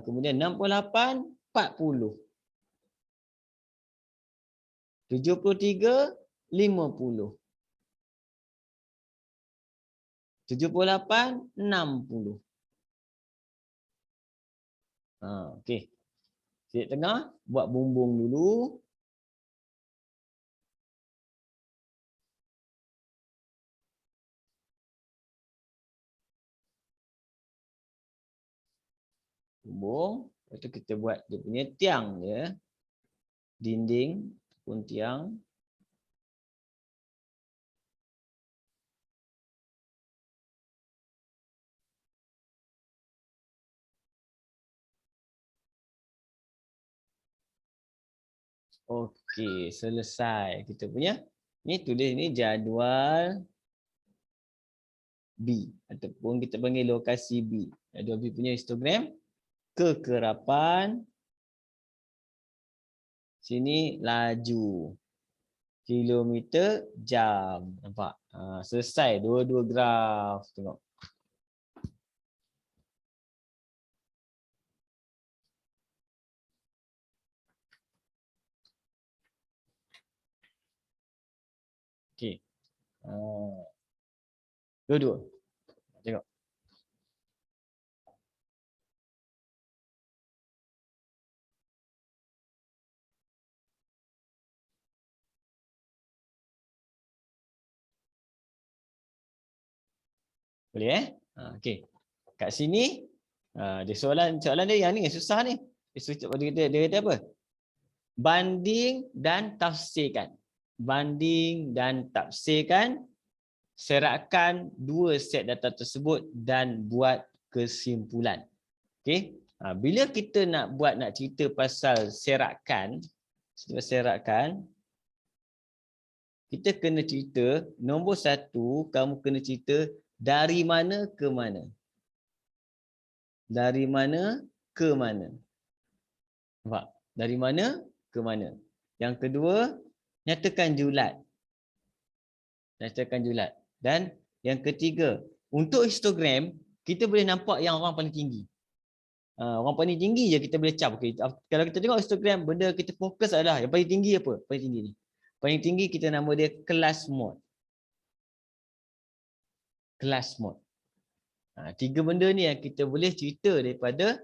Kemudian 68, 40. 73, 50. 78, 60. Okey. Titik tengah, buat bumbung dulu. Bumbung. Lepas tu kita buat dia punya tiang dia. Dinding pun tiang. Okey, selesai kita punya. Ni tulis ni jadual B ataupun kita panggil lokasi B. Jadual B punya histogram. Kekerapan. Sini laju. Kilometer jam. Nampak? Selesai dua-dua graf. Tengok. Okey. Dua-dua. Tengok. Boleh okey. Kat sini dia soalan dia yang ni susah ni. Dia kata apa? Banding dan tafsirkan. Banding dan tafsirkan serakan dua set data tersebut dan buat kesimpulan. Okey. Bila kita nak cerita pasal serakan, kita kena cerita nombor satu, kamu kena cerita dari mana ke mana. Dari mana ke mana. Nampak? Dari mana ke mana. Yang kedua, nyatakan julat. Nyatakan julat. Dan yang ketiga, untuk histogram, kita boleh nampak yang orang paling tinggi. Orang paling tinggi je kita boleh cap. Okay. Kalau kita tengok histogram, benda kita fokus adalah yang paling tinggi apa? Paling tinggi ni. Paling tinggi kita nama dia kelas mode. Kelas mode. Tiga benda ni yang kita boleh cerita daripada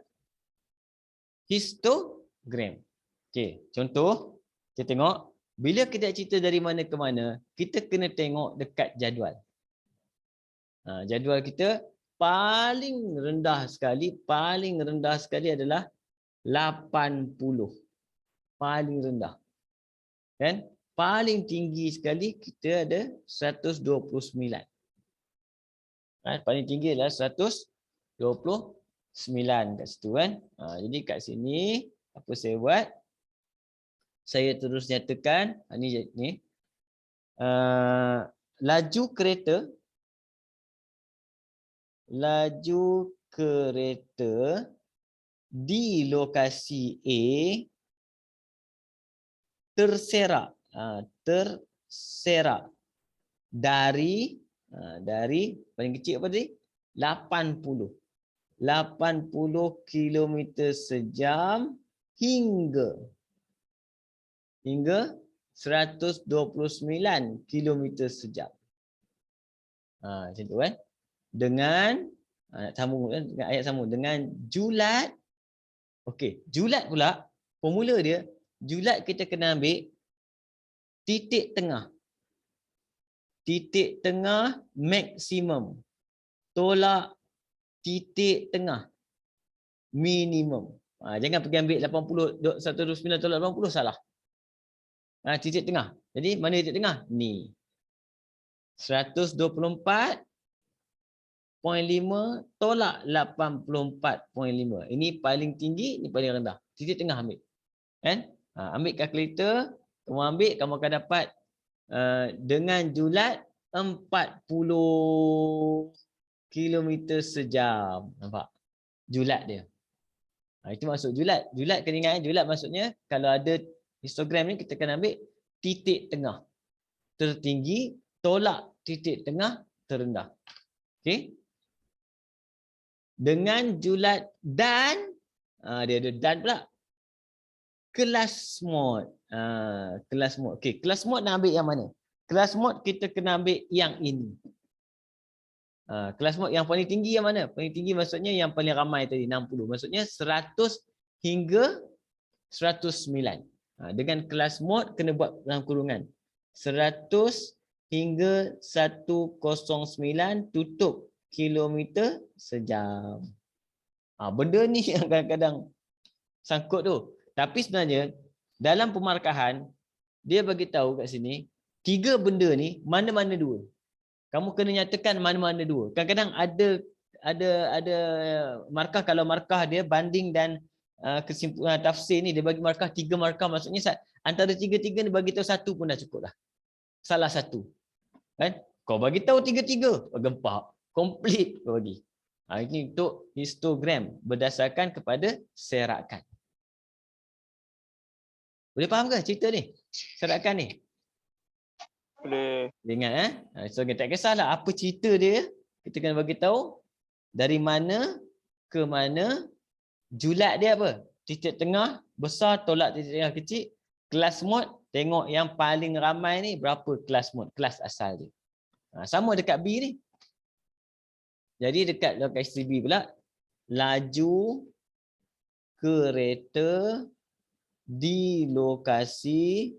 histogram. Okey, contoh kita tengok bila kita cerita dari mana ke mana, kita kena tengok dekat jadual. Jadual kita paling rendah sekali adalah 80. Paling rendah. Kan? Paling tinggi sekali kita ada 129. Paling tinggi adalah 129 kat situ kan. Jadi kat sini apa saya buat? Saya terus nyatakan ni laju kereta di lokasi A terserak dari paling kecil apa tadi? 80 km sejam hingga 129 km sejam. Macam tu kan. Dengan sambung dengan ayat sambung dengan julat. Okey, julat pula formula dia, julat kita kena ambil titik tengah. Titik tengah maksimum. Tolak titik tengah minimum. Jangan pergi ambil 80 129 tolak 80 salah. Titik tengah. Jadi mana titik tengah? Ni. 124.5 tolak 84.5. Ini paling tinggi, ini paling rendah. Titik tengah ambil. Kan? Ambil kalkulator, kamu ambil, kamu akan dapat dengan julat 40 kilometer sejam. Nampak? Julat dia. Itu maksud julat. Julat kena ingat, julat maksudnya kalau ada histogram ni kita kena ambil titik tengah tertinggi tolak titik tengah terendah. Okey. Dengan julat dan dia ada dan pula. Kelas mod. Kelas mod. Okey, kelas mod nak ambil yang mana? Kelas mod kita kena ambil yang ini. Kelas mod yang paling tinggi yang mana? Paling tinggi maksudnya yang paling ramai tadi 60. Maksudnya 100 hingga 109. Dengan kelas mod kena buat dalam kurungan. 100 hingga 109 tutup kilometer sejam. Benda ni yang kadang-kadang sangkut tu. Tapi sebenarnya dalam pemarkahan dia bagi tahu kat sini 3 benda ni mana-mana 2. Kamu kena nyatakan mana-mana 2. Kadang-kadang ada markah, kalau markah dia banding dan kesimpulan tafsir ni dia bagi markah 3 markah, maksudnya antara 3-3 ni bagi tahu 1 pun dah cukup dah. Salah 1. Kan? Kau bagi tahu 3-3, gempak. Komplit kau bagi. Ini untuk histogram berdasarkan kepada serakan. Boleh faham ke cerita ni? Serakan ni? Boleh. Ingat so tak kisahlah apa cerita dia, kita kena bagi tahu dari mana ke mana, julat dia apa? Titik tengah besar tolak titik tengah kecil. Kelas mod tengok yang paling ramai ni berapa kelas mod, kelas asal dia. Sama dekat B ni. Jadi dekat lokasi B pula, laju kereta di lokasi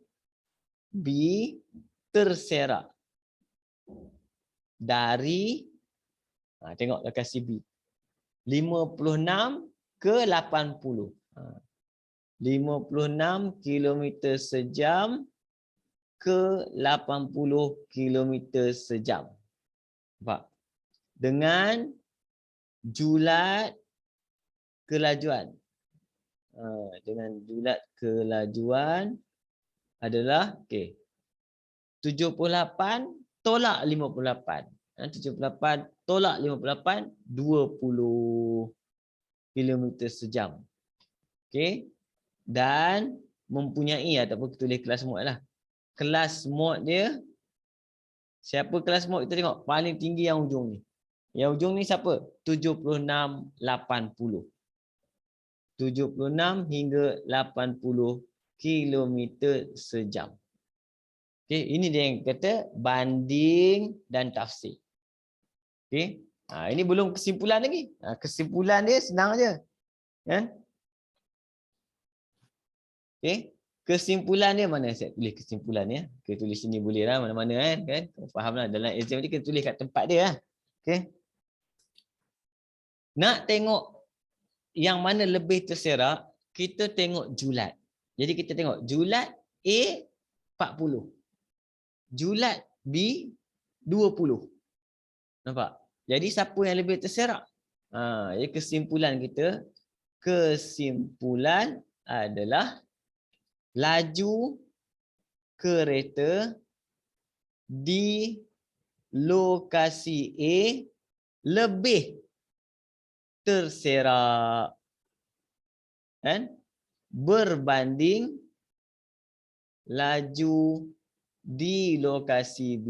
B terserak dari tengok lokasi B 56 ke 80. 56 km sejam ke 80 km sejam. Nampak? Dengan julat kelajuan. Dengan julat kelajuan adalah 78 tolak 58. 78 tolak 58, 20 km sejam. Okey. Dan mempunyai ataupun kita tulis kelas mod lah. Kelas mod dia, siapa kelas mod kita tengok paling tinggi yang ujung ni. Yang ujung ni siapa? 76, 80. 76 hingga 80 km sejam. Okey, ini dia yang kata banding dan tafsir. Okey. Ini belum kesimpulan lagi. Kesimpulan dia senang aja. Kan? Okey. Kesimpulan dia mana saya tulis kesimpulan ya? Kita tulis sini boleh lah mana-mana kan? Fahamlah dalam exam ni kita tulis kat tempat dia lah. Okey. Nak tengok yang mana lebih terserak, kita tengok julat. Jadi kita tengok julat A 40. Julat B 20. Nampak? Jadi siapa yang lebih terserak? Jadi kesimpulan kita, kesimpulan adalah laju kereta di lokasi A lebih terserak, kan? Berbanding laju di lokasi B.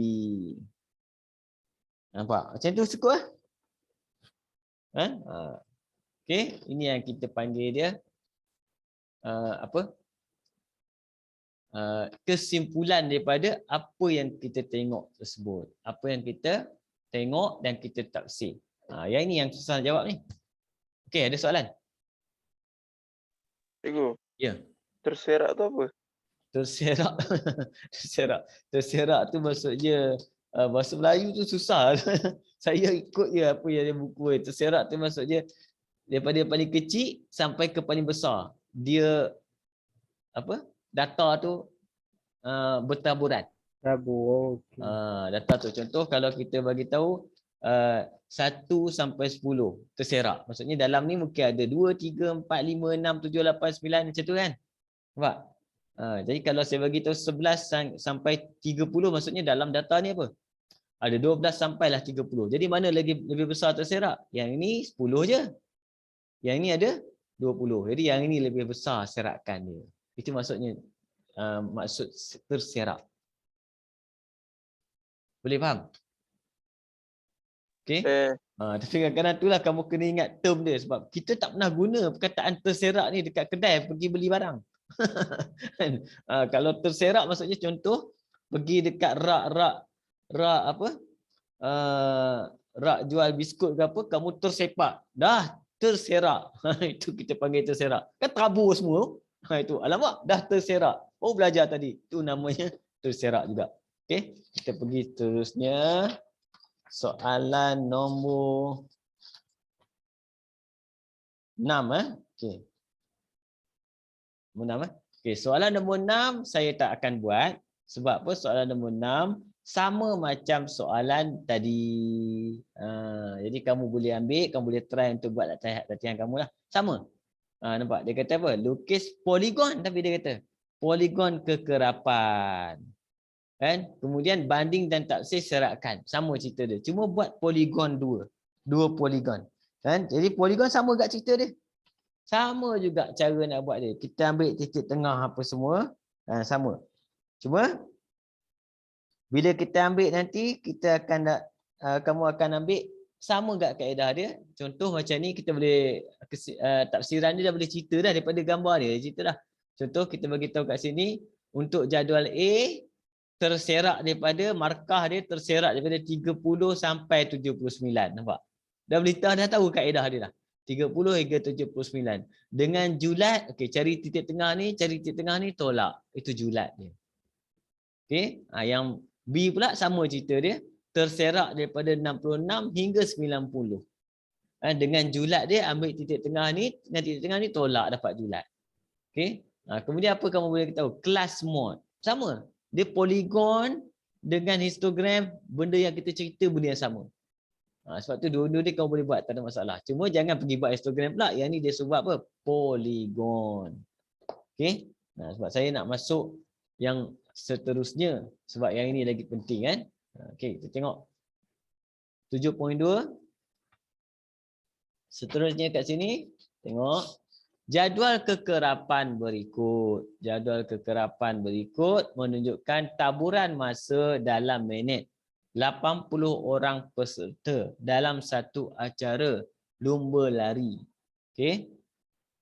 Nampak? Macam tu cukup lah. Okey, ini yang kita panggil dia kesimpulan daripada apa yang kita tengok tersebut. Apa yang kita tengok dan kita tafsir. Yang ini yang susah jawab ni. Okey, ada soalan? Cikgu. Ya. Terserak tu apa? Terserak. Terserak tu maksudnya bahasa Melayu tu susah. Saya ikut je apa yang ada buku. Terserak tu maksudnya daripada yang paling kecil sampai ke paling besar. Dia data tu bertaburan. Tabur. Okay. Data tu contoh kalau kita bagi tahu 1 sampai 10 terserak. Maksudnya dalam ni mungkin ada 2, 3, 4, 5, 6, 7, 8, 9 macam tu kan. Nampak? Jadi kalau saya bagi tahu 11 sampai 30 maksudnya dalam data ni apa? Ada 12 sampailah 30. Jadi mana lebih besar terserak? Yang ini 10 je. Yang ini ada 20. Jadi yang ini lebih besar serakan dia. Itu maksudnya maksud terserak. Boleh faham? Okey. Tapi kadang-kadang itulah kamu kena ingat term dia sebab kita tak pernah guna perkataan terserak ni dekat kedai pergi beli barang. Kalau terserak maksudnya contoh pergi dekat rak apa? Rak jual biskut ke apa, kamu tersepak. Dah terserak. Itu kita panggil terserak. Kan tabur semua. Itu alamak dah terserak. Oh belajar tadi. Itu namanya terserak juga. Okey, kita pergi terusnya. Soalan nombor 6 Okey. Nombor 6 Okey, soalan nombor 6 saya tak akan buat sebab apa? Soalan nombor 6 sama macam soalan tadi. Jadi kamu boleh ambil, kamu boleh try untuk buat latihan kamu lah. Sama. Nampak dia kata apa? Lukis poligon tapi dia kata poligon kekerapan. Kan? Kemudian banding dan taksir serakan. Sama cerita dia. Cuma buat poligon dua poligon. Kan? Jadi poligon sama juga cerita dia. Sama juga cara nak buat dia. Kita ambil titik tengah apa semua. Sama. Cuma bila kita ambil nanti kita akan kamu akan ambil sama gak kaedah dia. Contoh macam ni kita boleh tafsiran dia dah boleh cerita dah daripada gambar dia. Cerita dah. Contoh kita bagi tahu kat sini untuk jadual A terserak daripada markah dia terserak daripada 30 sampai 79. Nampak? Dah boleh dah tahu kaedah dia dah. 30 hingga 79. Dengan julat, okey, cari titik tengah ni, tolak. Itu julat dia. Okey, yang B pula sama cerita dia, terserak daripada 66 hingga 90. Dengan julat dia ambil titik tengah ni, dengan titik tengah ni tolak dapat julat. Okey. Kemudian apa kamu boleh tahu? Class mode. Sama. Dia poligon dengan histogram, benda yang kita cerita benda yang sama. Sebab tu dua-dua dia kamu boleh buat, tak ada masalah. Cuma jangan pergi buat histogram pula. Yang ni dia sebut apa? Poligon. Okey. Sebab saya nak masuk yang seterusnya. Sebab yang ini lagi penting kan. Okey, kita tengok. 7.2. Seterusnya kat sini. Tengok. Jadual kekerapan berikut. Jadual kekerapan berikut menunjukkan taburan masa dalam minit. 80 orang peserta dalam satu acara lumba lari. Okey.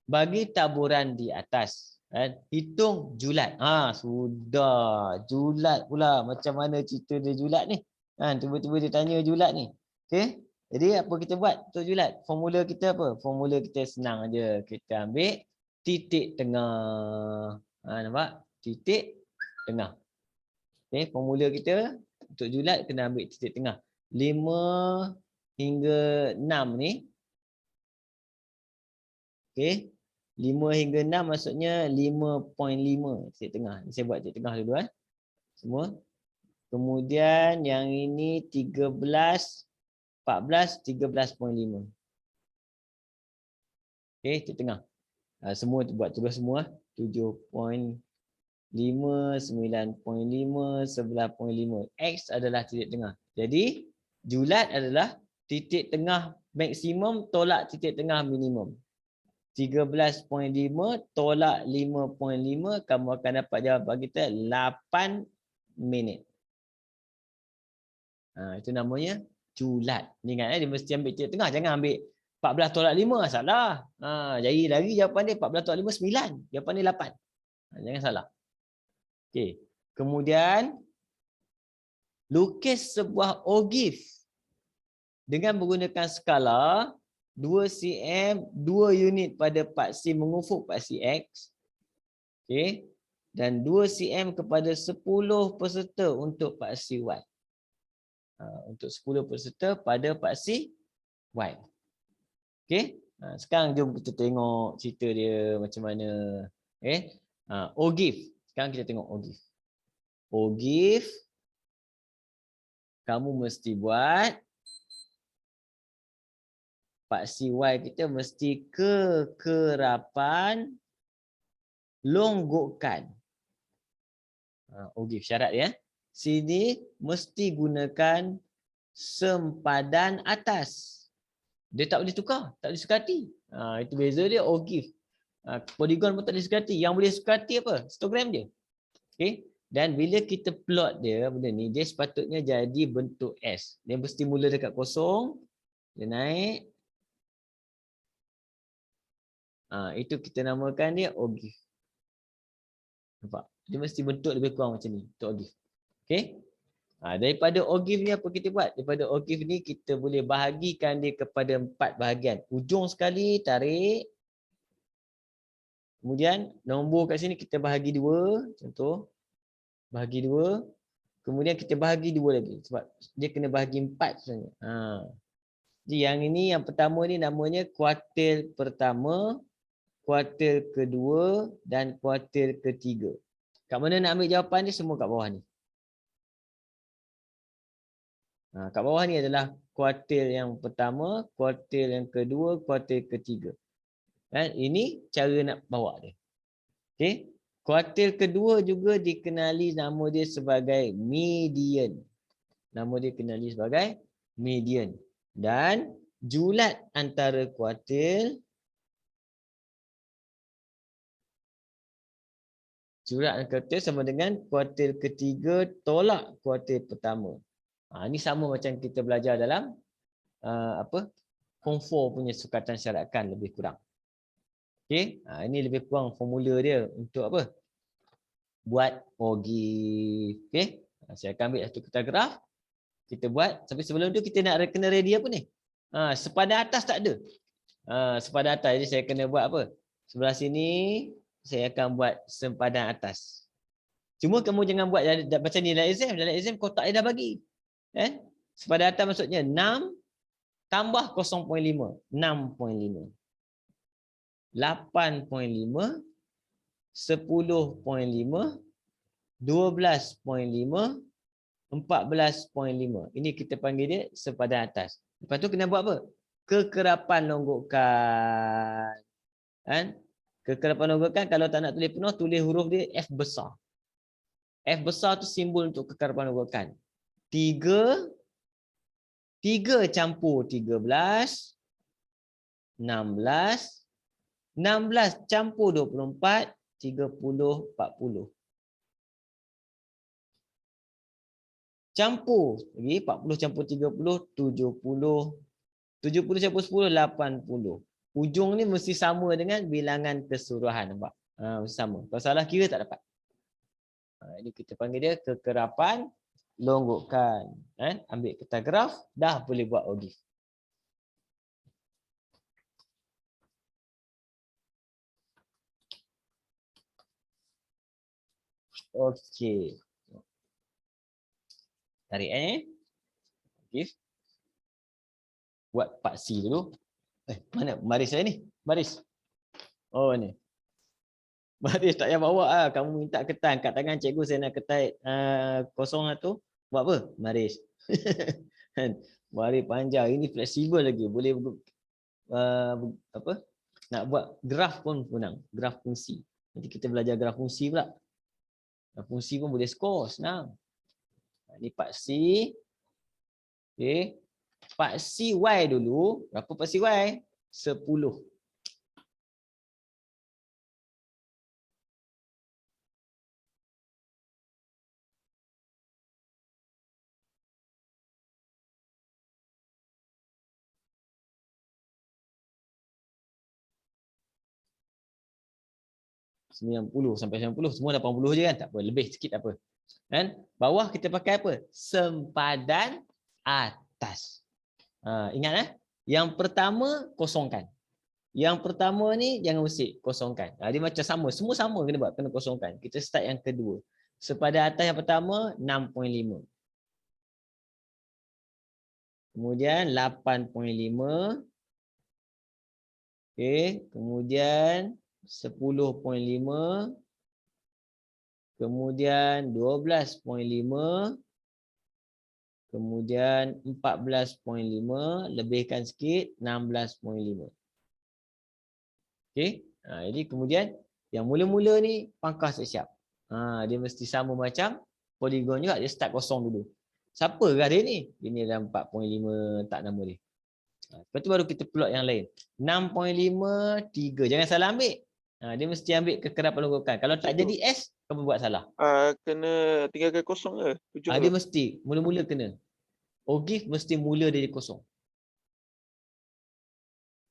Bagi taburan di atas, hitung julat. Sudah. Julat pula. Macam mana cerita dia julat ni? Tiba-tiba dia tanya julat ni. Okey. Jadi apa kita buat untuk julat? Formula kita apa? Formula kita senang aja. Kita ambil titik tengah. Nampak? Titik tengah. Okey, formula kita untuk julat kena ambil titik tengah. 5 hingga 6 ni. Okey. 5 hingga 6 maksudnya 5.5 titik tengah. Saya buat titik tengah dulu semua. Kemudian yang ini 13 14, 13.5. Okey, titik tengah. Semua buat terus semua. 7.5, 9.5, 11.5. X adalah titik tengah. Jadi, julat adalah titik tengah maksimum tolak titik tengah minimum. 13.5 tolak 5.5, kamu akan dapat jawapan kita 8 minit. Itu namanya julat. Ni ingat dia mesti ambil titik tengah, jangan ambil 14 tolak 5, salah. Jadi lagi jawapan dia 14 tolak 5 9. Jawapan dia 8. Jangan salah. Okey. Kemudian lukis sebuah ogif dengan menggunakan skala 2 cm 2 unit pada paksi mengufuk paksi X. Okey. Dan 2 cm kepada 10 peserta untuk paksi Y. Untuk 10 peserta pada paksi Y. Okey. Sekarang jom kita tengok cerita dia macam mana. Okey. Ogif. Sekarang kita tengok ogif. Ogif kamu mesti buat paksi Y kita mesti kekerapan longgokan. Ogif syarat dia. Sini mesti gunakan sempadan atas. Dia tak boleh tukar, tak boleh sukati. Itu beza dia ogif. Poligon pun tak boleh sukati. Yang boleh sukati apa? Histogram je. Okey. Dan bila kita plot dia benda ni, dia sepatutnya jadi bentuk S. Dia mesti mula dekat kosong, dia naik. Itu kita namakan dia ogif. Nampak? Dia mesti bentuk lebih kurang macam ni, bentuk ogif. Okey? Daripada ogif ni apa kita buat? Daripada ogif ni kita boleh bahagikan dia kepada 4 bahagian. Ujung sekali tarik. Kemudian nombor kat sini kita bahagi 2, contoh. Bahagi 2. Kemudian kita bahagi 2 lagi sebab dia kena bahagi 4 sebenarnya. Jadi yang ini yang pertama ni namanya kuartil pertama, kuartil kedua dan kuartil ketiga. Kat mana nak ambil jawapan ni? Semua kat bawah ni. Kat bawah ni adalah kuartil yang pertama, kuartil yang kedua, kuartil ketiga. Dan ini cara nak bawa dia. Okey. Kuartil kedua juga dikenali nama dia sebagai median. Nama dia kenali sebagai median. Dan julat antara kuartil sama dengan kuartil ketiga tolak kuartil pertama. Ini sama macam kita belajar dalam Form 4 punya sukatan syarakan lebih kurang. Okey, ini lebih kurang formula dia untuk apa? Buat ogif. Okey. Saya akan ambil satu kertas graf. Kita buat. Tapi sebelum tu kita nak kena ready apa ni? Sepadan atas tak ada. Sepadan atas. Jadi saya kena buat apa? Sebelah sini saya akan buat sempadan atas. Cuma kamu jangan buat macam ni dalam exam. Dalam exam kotak dia dah bagi. Sepadan atas maksudnya 6 tambah 0.5. 6.5. 8.5, 10.5, 12.5, 14.5. Ini kita panggil dia sepadan atas. Lepas tu kena buat apa? Kekerapan longgokan. Kekerapan longgokan kalau tak nak tulis penuh, tulis huruf dia F besar. F besar tu simbol untuk kekerapan longgokan. 3 campur 13, 16, 16 campur 24, 30, 40. Campur. Lagi 40 campur 30, 70. 70 campur 10, 80. Ujung ni mesti sama dengan bilangan keseluruhan. Nampak? Mesti sama. Kalau salah kira tak dapat. Ini kita panggil dia kekerapan longgokan. Ambil kertas graf, dah boleh buat ogif. Okey. Tarik Ogif. Buat part C dulu. Mana baris saya ni? Baris. Oh ni. Baris tak payah bawa . Kamu minta kertas kat tangan cikgu, saya nak kertas kosong tu. Buat apa? Baris. Baris panjang. Ini fleksibel lagi. Boleh apa? Nak buat graf pun senang. Graf fungsi. Nanti kita belajar graf fungsi pula. Fungsi pun boleh skor, senang. Ini part C. Okey. Part C Y dulu. Berapa part C Y? 10. Sampai 90 semua 80 je kan, tak apa, lebih sikit tak apa. Kan bawah kita pakai apa? Sempadan atas. Ingat yang pertama kosongkan. Yang pertama ni jangan usik, kosongkan. Dia macam sama, semua sama kena buat, kena kosongkan. Kita start yang kedua. Sepadan atas yang pertama 6.5. Kemudian 8.5. Okey, kemudian 10.5, kemudian 12.5, kemudian 14.5, lebihkan sikit 16.5. Okey, jadi kemudian yang mula-mula ni pangkas siap. Dia mesti sama macam poligon juga. Dia start kosong dulu. Siapakah dia ni? Dia ni dalam 4.5 tak nama dia. Lepas tu baru kita plot yang lain. 6.5, 3. Jangan salah ambil. Dia mesti ambil kekerapan longgokan. Kalau tak jadi S, kamu buat salah. Kena tinggalkan kosong ke? Ujung Dia tu. mesti. Mula-mula kena. OGIF mesti mula dari kosong.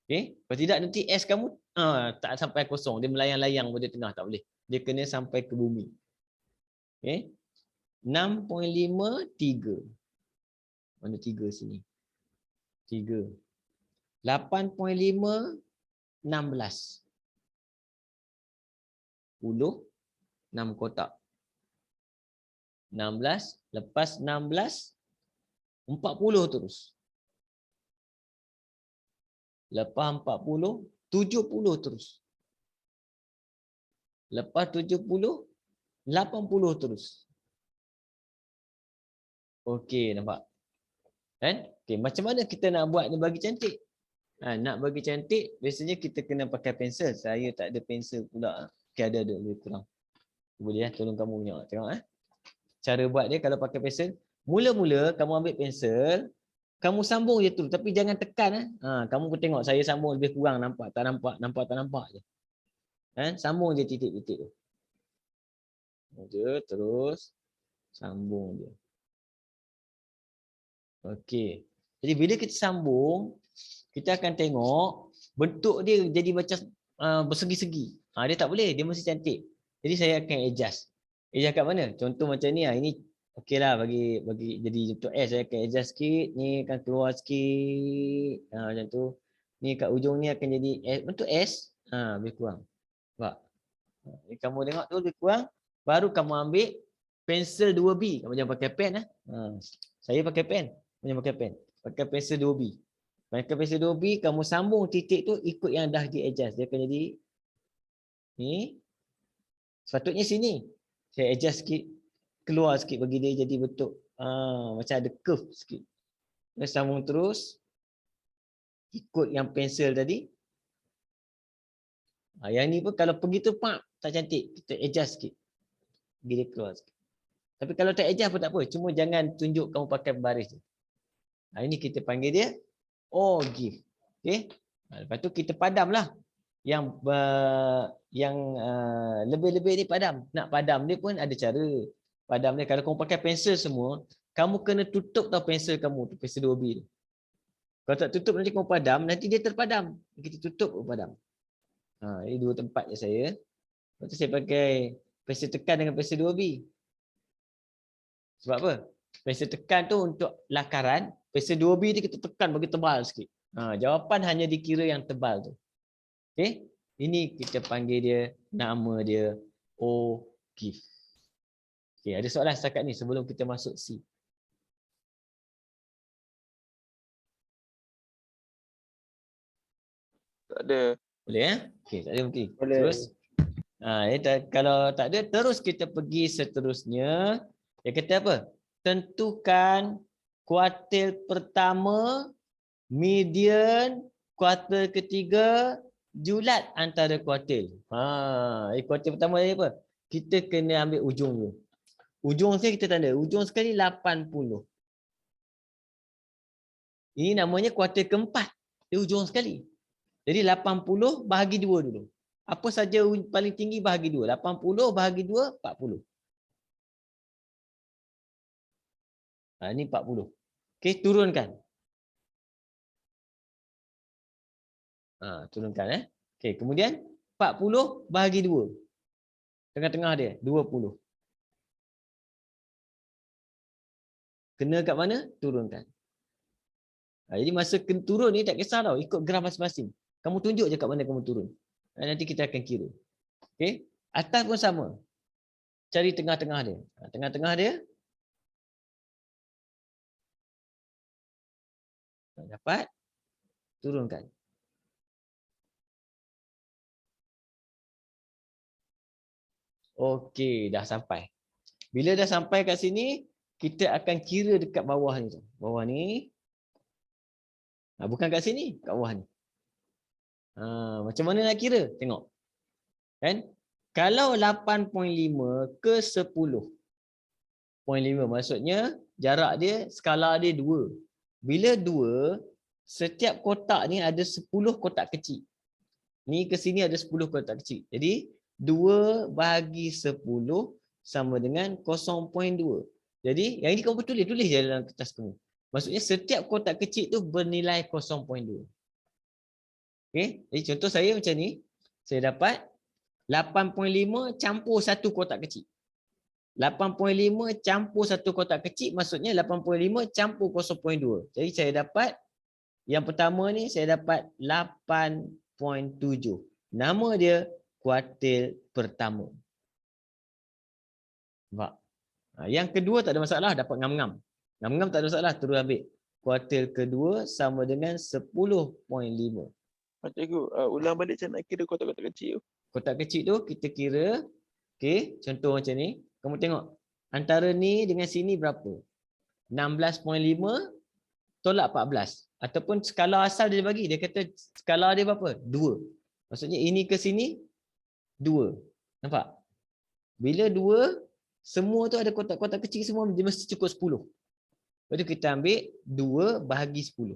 Okay? Kalau tidak nanti S kamu tak sampai kosong. Dia melayang-layang pada tengah. Tak boleh. Dia kena sampai ke bumi. Okay? 6.5, 3. Mana 3 sini? 3. 8.5, 16. 10, 6 kotak. 16, lepas 16, 40 terus. Lepas 40, 70 terus. Lepas 70, 80 terus. Okey, nampak? Kan? Okey, macam mana kita nak buat ni bagi cantik? Nak bagi cantik, biasanya kita kena pakai pensel. Saya tak ada pensel pula. Okey, ada lebih kurang. Boleh tolong kamu tengok. Cara buat dia kalau pakai pensel, mula-mula kamu ambil pensel, kamu sambung je tu, tapi jangan tekan. Kamu pun tengok saya sambung lebih kurang, nampak tak nampak je. Sambung je titik-titik tu. Terus sambung je. Okey. Jadi bila kita sambung, kita akan tengok bentuk dia jadi macam bersegi-segi. Dia tak boleh, dia mesti cantik. Jadi saya akan adjust. Adjust kat mana? Contoh macam ni, ini okeylah bagi jadi bentuk S. Saya akan adjust sikit, ni akan keluar sikit. Macam tu. Ni kat ujung ni akan jadi S, bentuk S. Lebih kurang. Nampak? Ni kamu tengok tu lebih kurang, baru kamu ambil pensel 2B. Kamu jangan pakai pen. Saya pakai pen. Kamu jangan pakai pen. Pakai pensel 2B. Pakai pensel 2B, kamu sambung titik tu ikut yang dah di-adjust. Dia akan jadi ni. Sepatutnya sini. Saya adjust sikit, keluar sikit bagi dia jadi bentuk macam ada curve sikit. Dia sambung terus ikut yang pensel tadi. Yang ni pun kalau pergi tu tak cantik, kita adjust sikit. Bagi dia keluar sikit. Tapi kalau tak adjust pun tak apa, cuma jangan tunjuk kamu pakai baris tu. Ini kita panggil dia OGIF. Okey. Lepas tu kita padamlah. Yang lebih-lebih ni padam. Nak padam dia pun ada cara. Padam dia kalau kamu pakai pensel semua, kamu kena tutup tau pensel kamu tu, pensel 2B tu. Kalau tak tutup nanti kamu padam, nanti dia terpadam. Kita tutup padam. Ini 2 tempat je saya. Lepas tu saya pakai pensel tekan dengan pensel 2B. Sebab apa? Pensel tekan tu untuk lakaran, pensel 2B tu kita tekan bagi tebal sikit. Jawapan hanya dikira yang tebal tu. Okey? Ini kita panggil dia, nama dia OGIF. Okey, ada soalan setakat ni sebelum kita masuk C. Tak ada. Boleh Okey, tak ada mungkin. Boleh. Terus kalau tak ada, terus kita pergi seterusnya. Dia kata apa? Tentukan kuartil pertama, median, kuartil ketiga, julat antara kuartil. Kuartil pertama ni apa? Kita kena ambil ujung dulu. Ujung saya kita tanda. Ujung sekali 80. Ini namanya kuartil keempat. Dia ujung sekali. Jadi 80 bahagi 2 dulu. Apa saja paling tinggi bahagi 2. 80 bahagi 2, 40. Ini 40. Okey, turunkan. Turunkan Okey, kemudian 40 bahagi 2. Tengah-tengah dia 20. Kena kat mana? Turunkan. Jadi masa turun ni tak kisah tau, ikut graf masing-masing. Kamu tunjuk je kat mana kamu turun. Nanti kita akan kira. Okey, atas pun sama. Cari tengah-tengah dia. Tengah-tengah dia dapat, turunkan. Okey, dah sampai. Bila dah sampai kat sini, kita akan kira dekat bawah ni tu. Bawah ni. Bukan kat sini, kat bawah ni. Macam mana nak kira? Tengok. Kan? Kalau 8.5 ke 10.5 maksudnya jarak dia, skala dia 2. Bila 2, setiap kotak ni ada 10 kotak kecil. Ni ke sini ada 10 kotak kecil. Jadi 2 bahagi 10 sama dengan 0.2. Jadi yang ini kamu tulis je dalam kertas kamu. Maksudnya setiap kotak kecil tu bernilai 0.2. Okey, jadi contoh saya macam ni. Saya dapat 8.5 campur satu kotak kecil. 8.5 campur satu kotak kecil maksudnya 8.5 campur 0.2. Jadi saya dapat yang pertama ni saya dapat 8.7. Nama dia kuartil pertama. Nampak? Yang kedua tak ada masalah, dapat ngam-ngam. Ngam-ngam tak ada masalah, terus ambil. Kuartil kedua sama dengan 10.5. Cikgu, ulang balik macam nak kira kotak-kotak kecil tu. Kotak kecil tu kita kira, okey, contoh macam ni. Kamu tengok, antara ni dengan sini berapa? 16.5 tolak 14. Ataupun skala asal dia bagi, dia kata skala dia berapa? 2. Maksudnya ini ke sini, 2. Nampak? Bila 2, semua tu ada kotak-kotak kecil semua, dia mesti cukup 10. Lepas tu kita ambil 2 bahagi 10.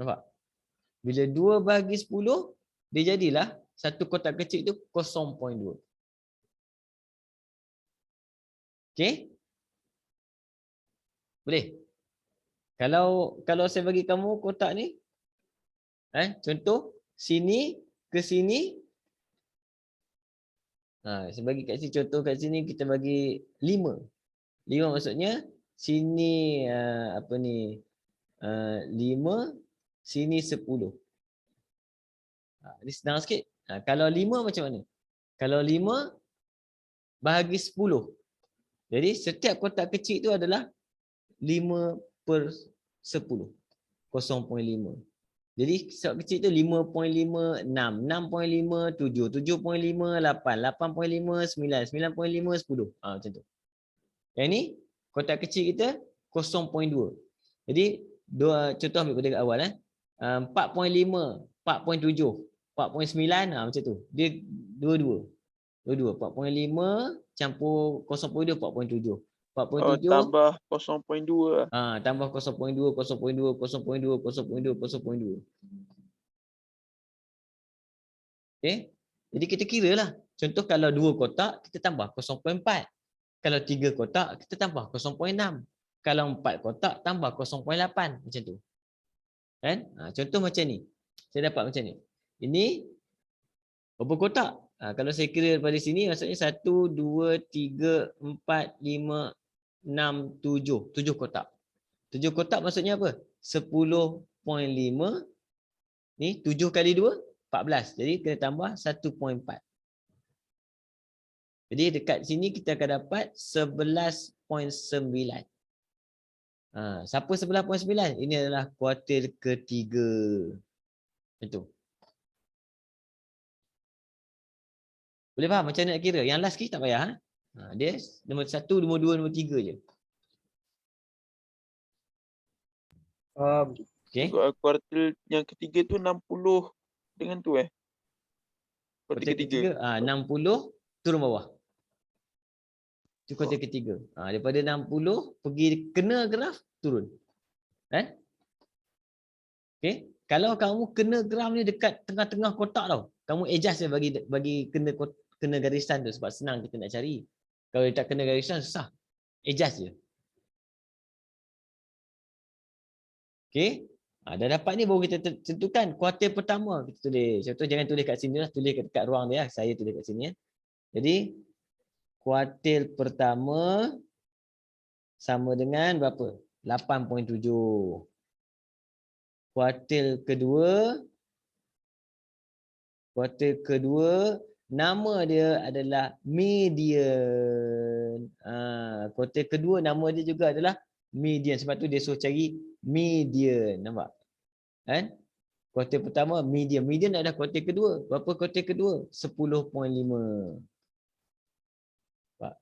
Nampak? Bila 2 bahagi 10, dia jadilah satu kotak kecil tu 0.2. Okey? Boleh? Kalau saya bagi kamu kotak ni, contoh sini ke sini, saya bagi kat sini contoh kat sini kita bagi 5. 5 maksudnya sini 5, sini 10. Ini senang sikit. Kalau 5 macam mana? Kalau 5 bahagi 10. Jadi setiap kotak kecil itu adalah 5/10. 0.5. Jadi kotak kecil itu 5.56, 6.57, 7.58, 8.59, 9.5, 10. Macam tu. Yang ni kotak kecil kita 0.2. Jadi contoh ambil pada awal 4.5, 4.7, 4.9 macam tu. Dia dua-dua. 4.5 campur 0.2 4.7. 4.7 tambah 0.2 lah. Tambah 0.2, 0.2, 0.2, 0.2, 0.2. Okey. Jadi kita kiralah. Contoh kalau 2 kotak kita tambah 0.4. Kalau 3 kotak kita tambah 0.6. Kalau 4 kotak tambah 0.8 macam tu. Kan? Contoh macam ni. Saya dapat macam ni. Ini berapa kotak? Kalau saya kira daripada sini maksudnya 1, 2, 3, 4, 5, 6, 7. 7 kotak. 7 kotak maksudnya apa? 10.5. Ni 7 kali 2, 14. Jadi kena tambah 1.4. Jadi dekat sini kita akan dapat 11.9. Siapa 11.9? Ini adalah kuartil ketiga. Itu. Boleh faham macam mana nak kira? Yang last key tak payah. Dia nombor 1, nombor 2, nombor 3 je. Okay. Kuartil yang ketiga tu 60 dengan tu Kuartil ketiga 60 turun bawah. Itu kuartil ketiga. Daripada 60 pergi kena graf turun. Kan? Okey. Kalau kamu kena graf ni dekat tengah-tengah kotak tau. Kamu adjust je bagi kena garisan tu sebab senang kita nak cari. Kalau dia tak kena garisan susah. Adjust je. Okey. Dah dapat ni baru kita tentukan kuartil pertama. Kita tulis. Contoh jangan tulis kat sini lah. Tulis dekat ruang dia. Saya tulis kat sini. Jadi kuartil pertama sama dengan berapa? 8.7. Kuartil kedua nama dia adalah median. Kuartil kedua nama dia juga adalah median. Sebab tu dia suruh cari median. Nampak? Kan? Kuartil pertama median. Median adalah kuartil kedua. Berapa kuartil kedua? 10.5.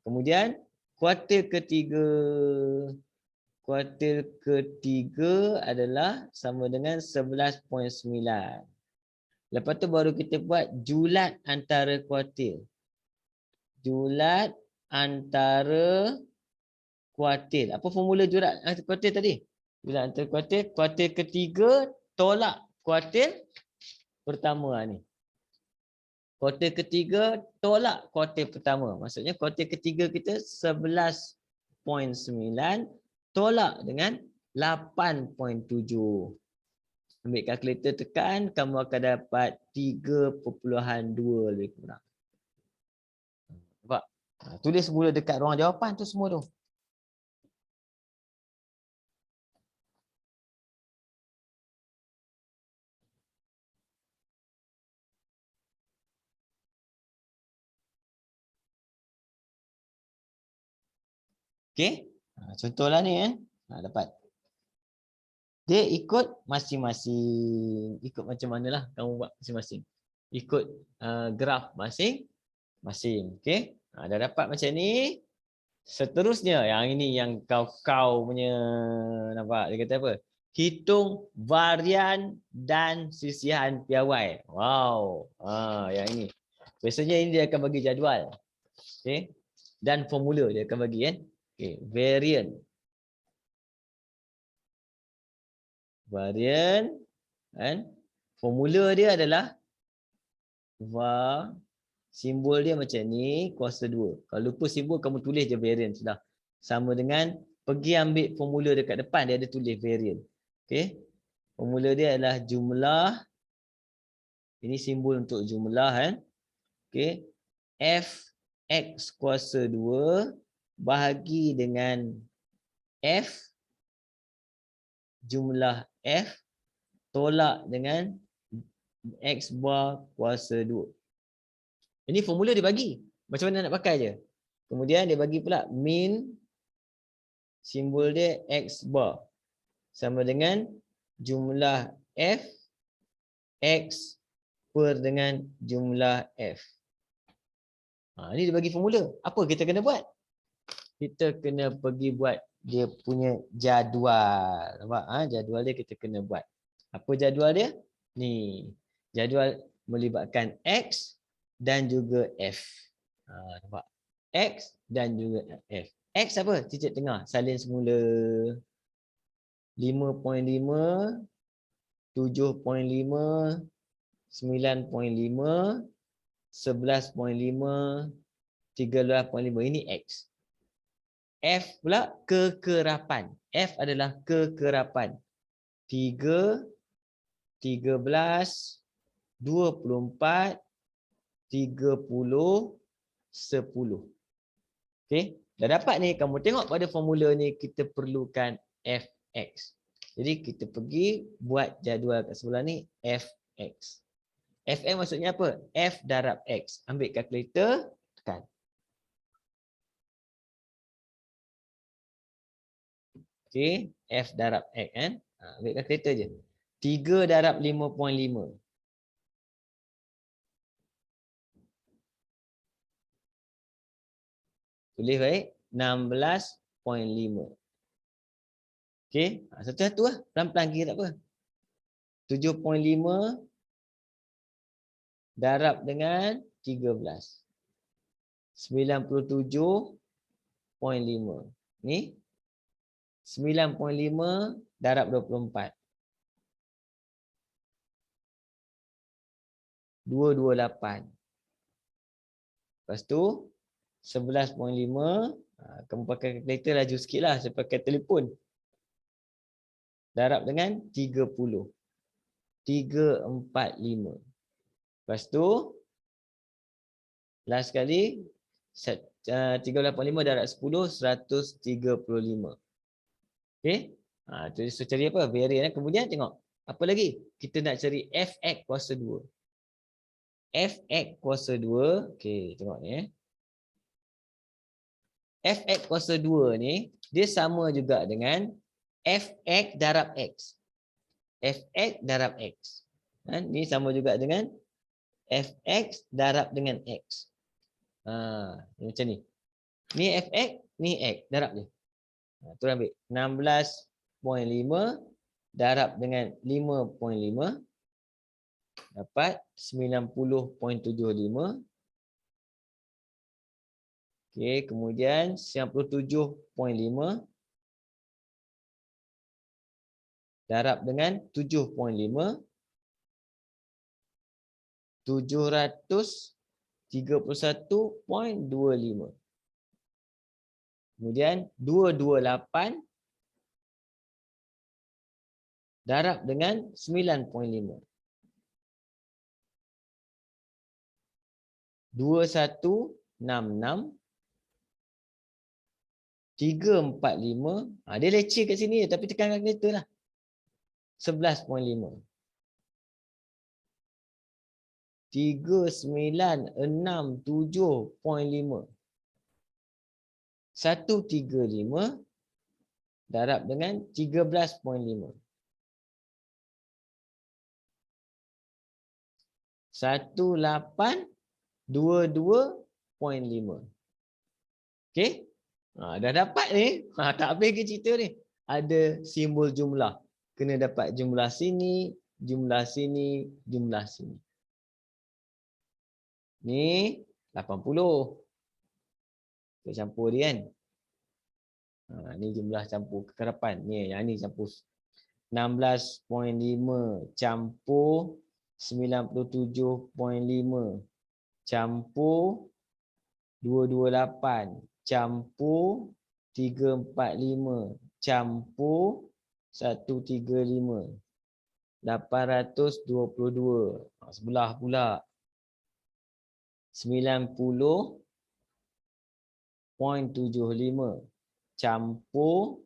Kemudian kuartil ketiga. Kuartil ketiga adalah sama dengan 11.9. 11.9 Lepas tu baru kita buat julat antara kuartil. Julat antara kuartil. Apa formula julat antara kuartil tadi? Julat antara kuartil. Kuartil ketiga tolak kuartil pertama ni. Kuartil ketiga tolak kuartil pertama. Maksudnya kuartil ketiga kita 11.9 tolak dengan 8.7. Ambil kalkulator tekan, kamu akan dapat 3.2 lebih kurang. Nampak? Tulis semula dekat ruang jawapan tu semua tu. Okey? Contohlah ni dapat. Dia ikut masing-masing. Ikut macam manalah kamu buat masing-masing. Ikut graf masing-masing. Okey? Dah dapat macam ni. Seterusnya, yang ini yang kau punya, nampak? Dia kata apa? Hitung varian dan sisihan piawai. Wow. Yang ini. Biasanya ini dia akan bagi jadual. Okey? Dan formula dia akan bagi kan. Okey, varian. Varian kan? Formula dia adalah simbol dia macam ni, kuasa 2. Kalau lupa simbol, kamu tulis je varian sudah. Sama dengan pergi ambil formula dekat depan, dia ada tulis varian. Okey. Formula dia adalah jumlah, ini simbol untuk jumlah kan. Okey. Fx kuasa 2 bahagi dengan F jumlah F tolak dengan X bar kuasa 2. Ini formula dia bagi. Macam mana nak pakai je. Kemudian dia bagi pula min simbol dia X bar sama dengan jumlah F X per dengan jumlah F. Ini dia bagi formula. Apa kita kena buat? Kita kena pergi buat dia punya jadual. Nampak? Jadual dia kita kena buat. Apa jadual dia? Ni. Jadual melibatkan X dan juga F. Nampak? X dan juga F. X apa? Titik tengah. Salin semula. 5.5, 7.5, 9.5, 11.5, 13.5. Ini X. F pula kekerapan. F adalah kekerapan. 3, 13, 24, 30, 10. Okey, dah dapat ni. Kamu tengok pada formula ni kita perlukan Fx. Jadi kita pergi buat jadual kat sebelah ni Fx. Fx maksudnya apa? F darab X. Ambil kalkulator, tekan. Okey, F darab X kan. Ambil kalkulator je. 3 darab 5.5. Tulis baik. 16.5. Okey. Satu-satu lah. Pelan-pelan kira tak apa. 7.5 darab dengan 13. 97.5. Ni 9.5 darab 24. 228. Lepas tu 11.5. Kamu pakai kalkulator laju sikit lah. Saya pakai telefon. Darab dengan 30. 345. Lepas tu last kali 385 darab 10, 135. Okey. So cari apa? Varian. Kemudian tengok. Apa lagi? Kita nak cari Fx kuasa 2. Fx kuasa 2. Okey, tengok ni. Fx kuasa 2 ni, dia sama juga dengan Fx darab X. Fx darab X. Ni sama juga dengan Fx darab dengan X. Macam ni. Ni Fx, ni X. Darab je. Tu ambil 16.5 darab dengan 5.5. Dapat 90.75. Okey, kemudian 97.5 darab dengan 7.5, 731.25. Kemudian 228 darab dengan 9.5. 2166 345. Dia leceh kat sini je, tapi tekan kalkulator lah. 11.5. 3967.5. 135 darab dengan 13.5. 1822.5. Okey? Dah dapat ni. Tak habis ke cerita ni. Ada simbol jumlah. Kena dapat jumlah sini, jumlah sini, jumlah sini. Ni 80. Kita campur dia kan. Ni jumlah campur kekerapan. Ni yang ni campur 16.5 campur 97.5 campur 228 campur 345 campur 135 822. Sebelah pula 90.75 campur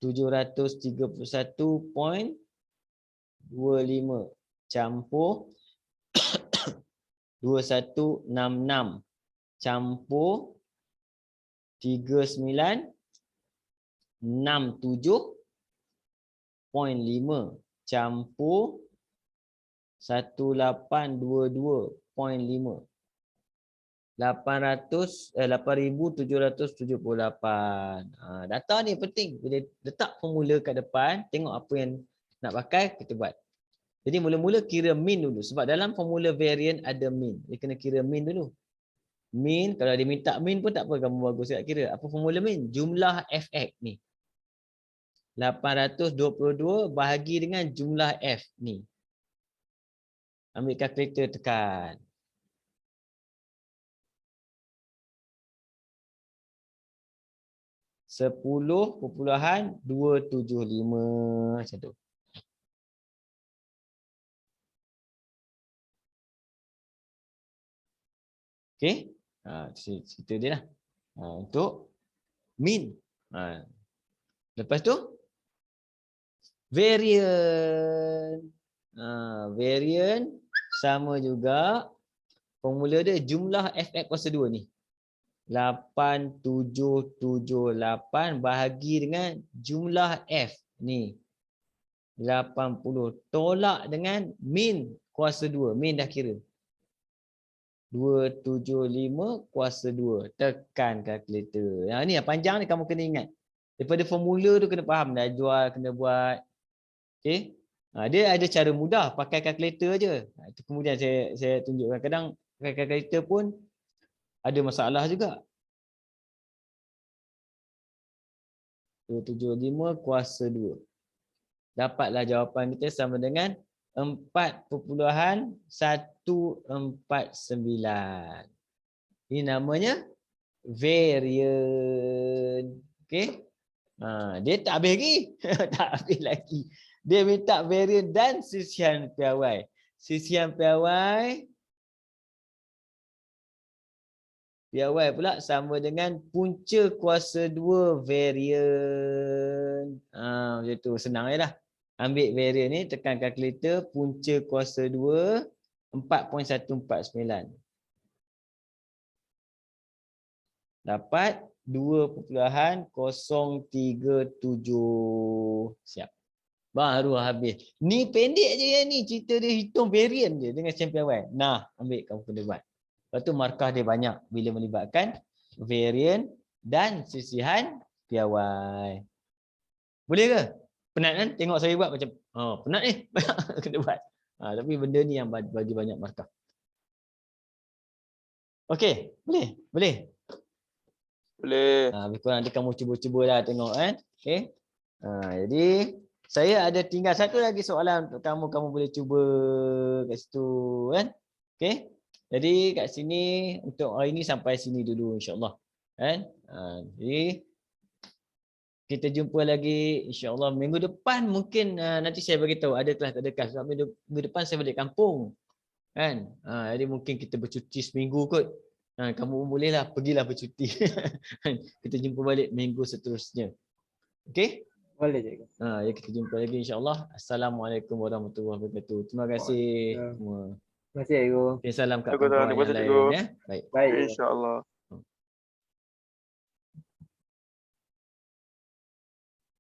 731.25 campur 2166 campur 3967.5 campur 1822.5 8,778. Data ni penting. Bila letak formula kat depan, tengok apa yang nak pakai, kita buat. Jadi mula-mula kira mean dulu. Sebab dalam formula variant ada mean. Dia kena kira mean dulu. Mean, kalau dia minta mean pun tak apa, kamu bagus tak kira. Apa formula mean? Jumlah fx ni. 822 bahagi dengan jumlah f ni. Ambil kalkulator tekan. 10.275 macam tu. Okey. Cerita dia lah. Untuk mean. Lepas tu variant. Variant sama juga formula dia jumlah fx kuasa 2 ni. 8778 bahagi dengan jumlah f ni 80. Tolak dengan min kuasa 2. Min dah kira 275 kuasa 2. Tekan kalkulator. Yang ni yang panjang ni kamu kena ingat. Daripada formula tu kena faham. Dah jual kena buat. Okey. Dia ada cara mudah pakai kalkulator je. Itu kemudian saya tunjukkan. Kadang pakai kalkulator pun ada masalah juga. 275 kuasa 2. Dapatlah jawapan kita sama dengan 4.149. Ini namanya variant. Okey. Dia tak habis lagi. Tak habis lagi. Dia minta variant dan sisihan piawai. Sisihan piawai pula sama dengan punca kuasa 2 variant. Macam tu. Senang je lah. Ambil variant ni, tekan kalkulator, punca kuasa 2, 4.149. Dapat 2.037. Siap. Baru habis. Ni pendek je yang ni. Cerita dia hitung variant je dengan sisihan piawai. Nah, ambil kamu kena buat. Lepas tu markah dia banyak bila melibatkan variant dan sisihan piawai. Boleh ke? Penat kan? Tengok saya buat macam penat ni. Kena buat. Tapi benda ni yang bagi banyak markah. Okey, boleh? Boleh. Boleh. Lebih kurang nanti kamu cuba-cubalah tengok kan. Okey. Jadi saya ada tinggal satu lagi soalan untuk kamu. Kamu boleh cuba kat situ kan. Okey. Jadi kat sini untuk hari ni sampai sini dulu insya-Allah. Kan? Jadi kita jumpa lagi insya-Allah minggu depan mungkin nanti saya bagi tahu ada kelas tak ada kelas. Sebab minggu depan saya balik kampung. Kan? Jadi mungkin kita bercuti seminggu kot. Kamu bolehlah pergilah bercuti. Kita jumpa balik minggu seterusnya. Okey? Boleh je. Ya, kita jumpa lagi insya-Allah. Assalamualaikum warahmatullahi wabarakatuh. Terima kasih semua. Terima kasih, Cikgu. Salam kat Cikgu, kawan-kawan terima yang kasih, lain Cikgu. ya. Baik. Baik. InsyaAllah.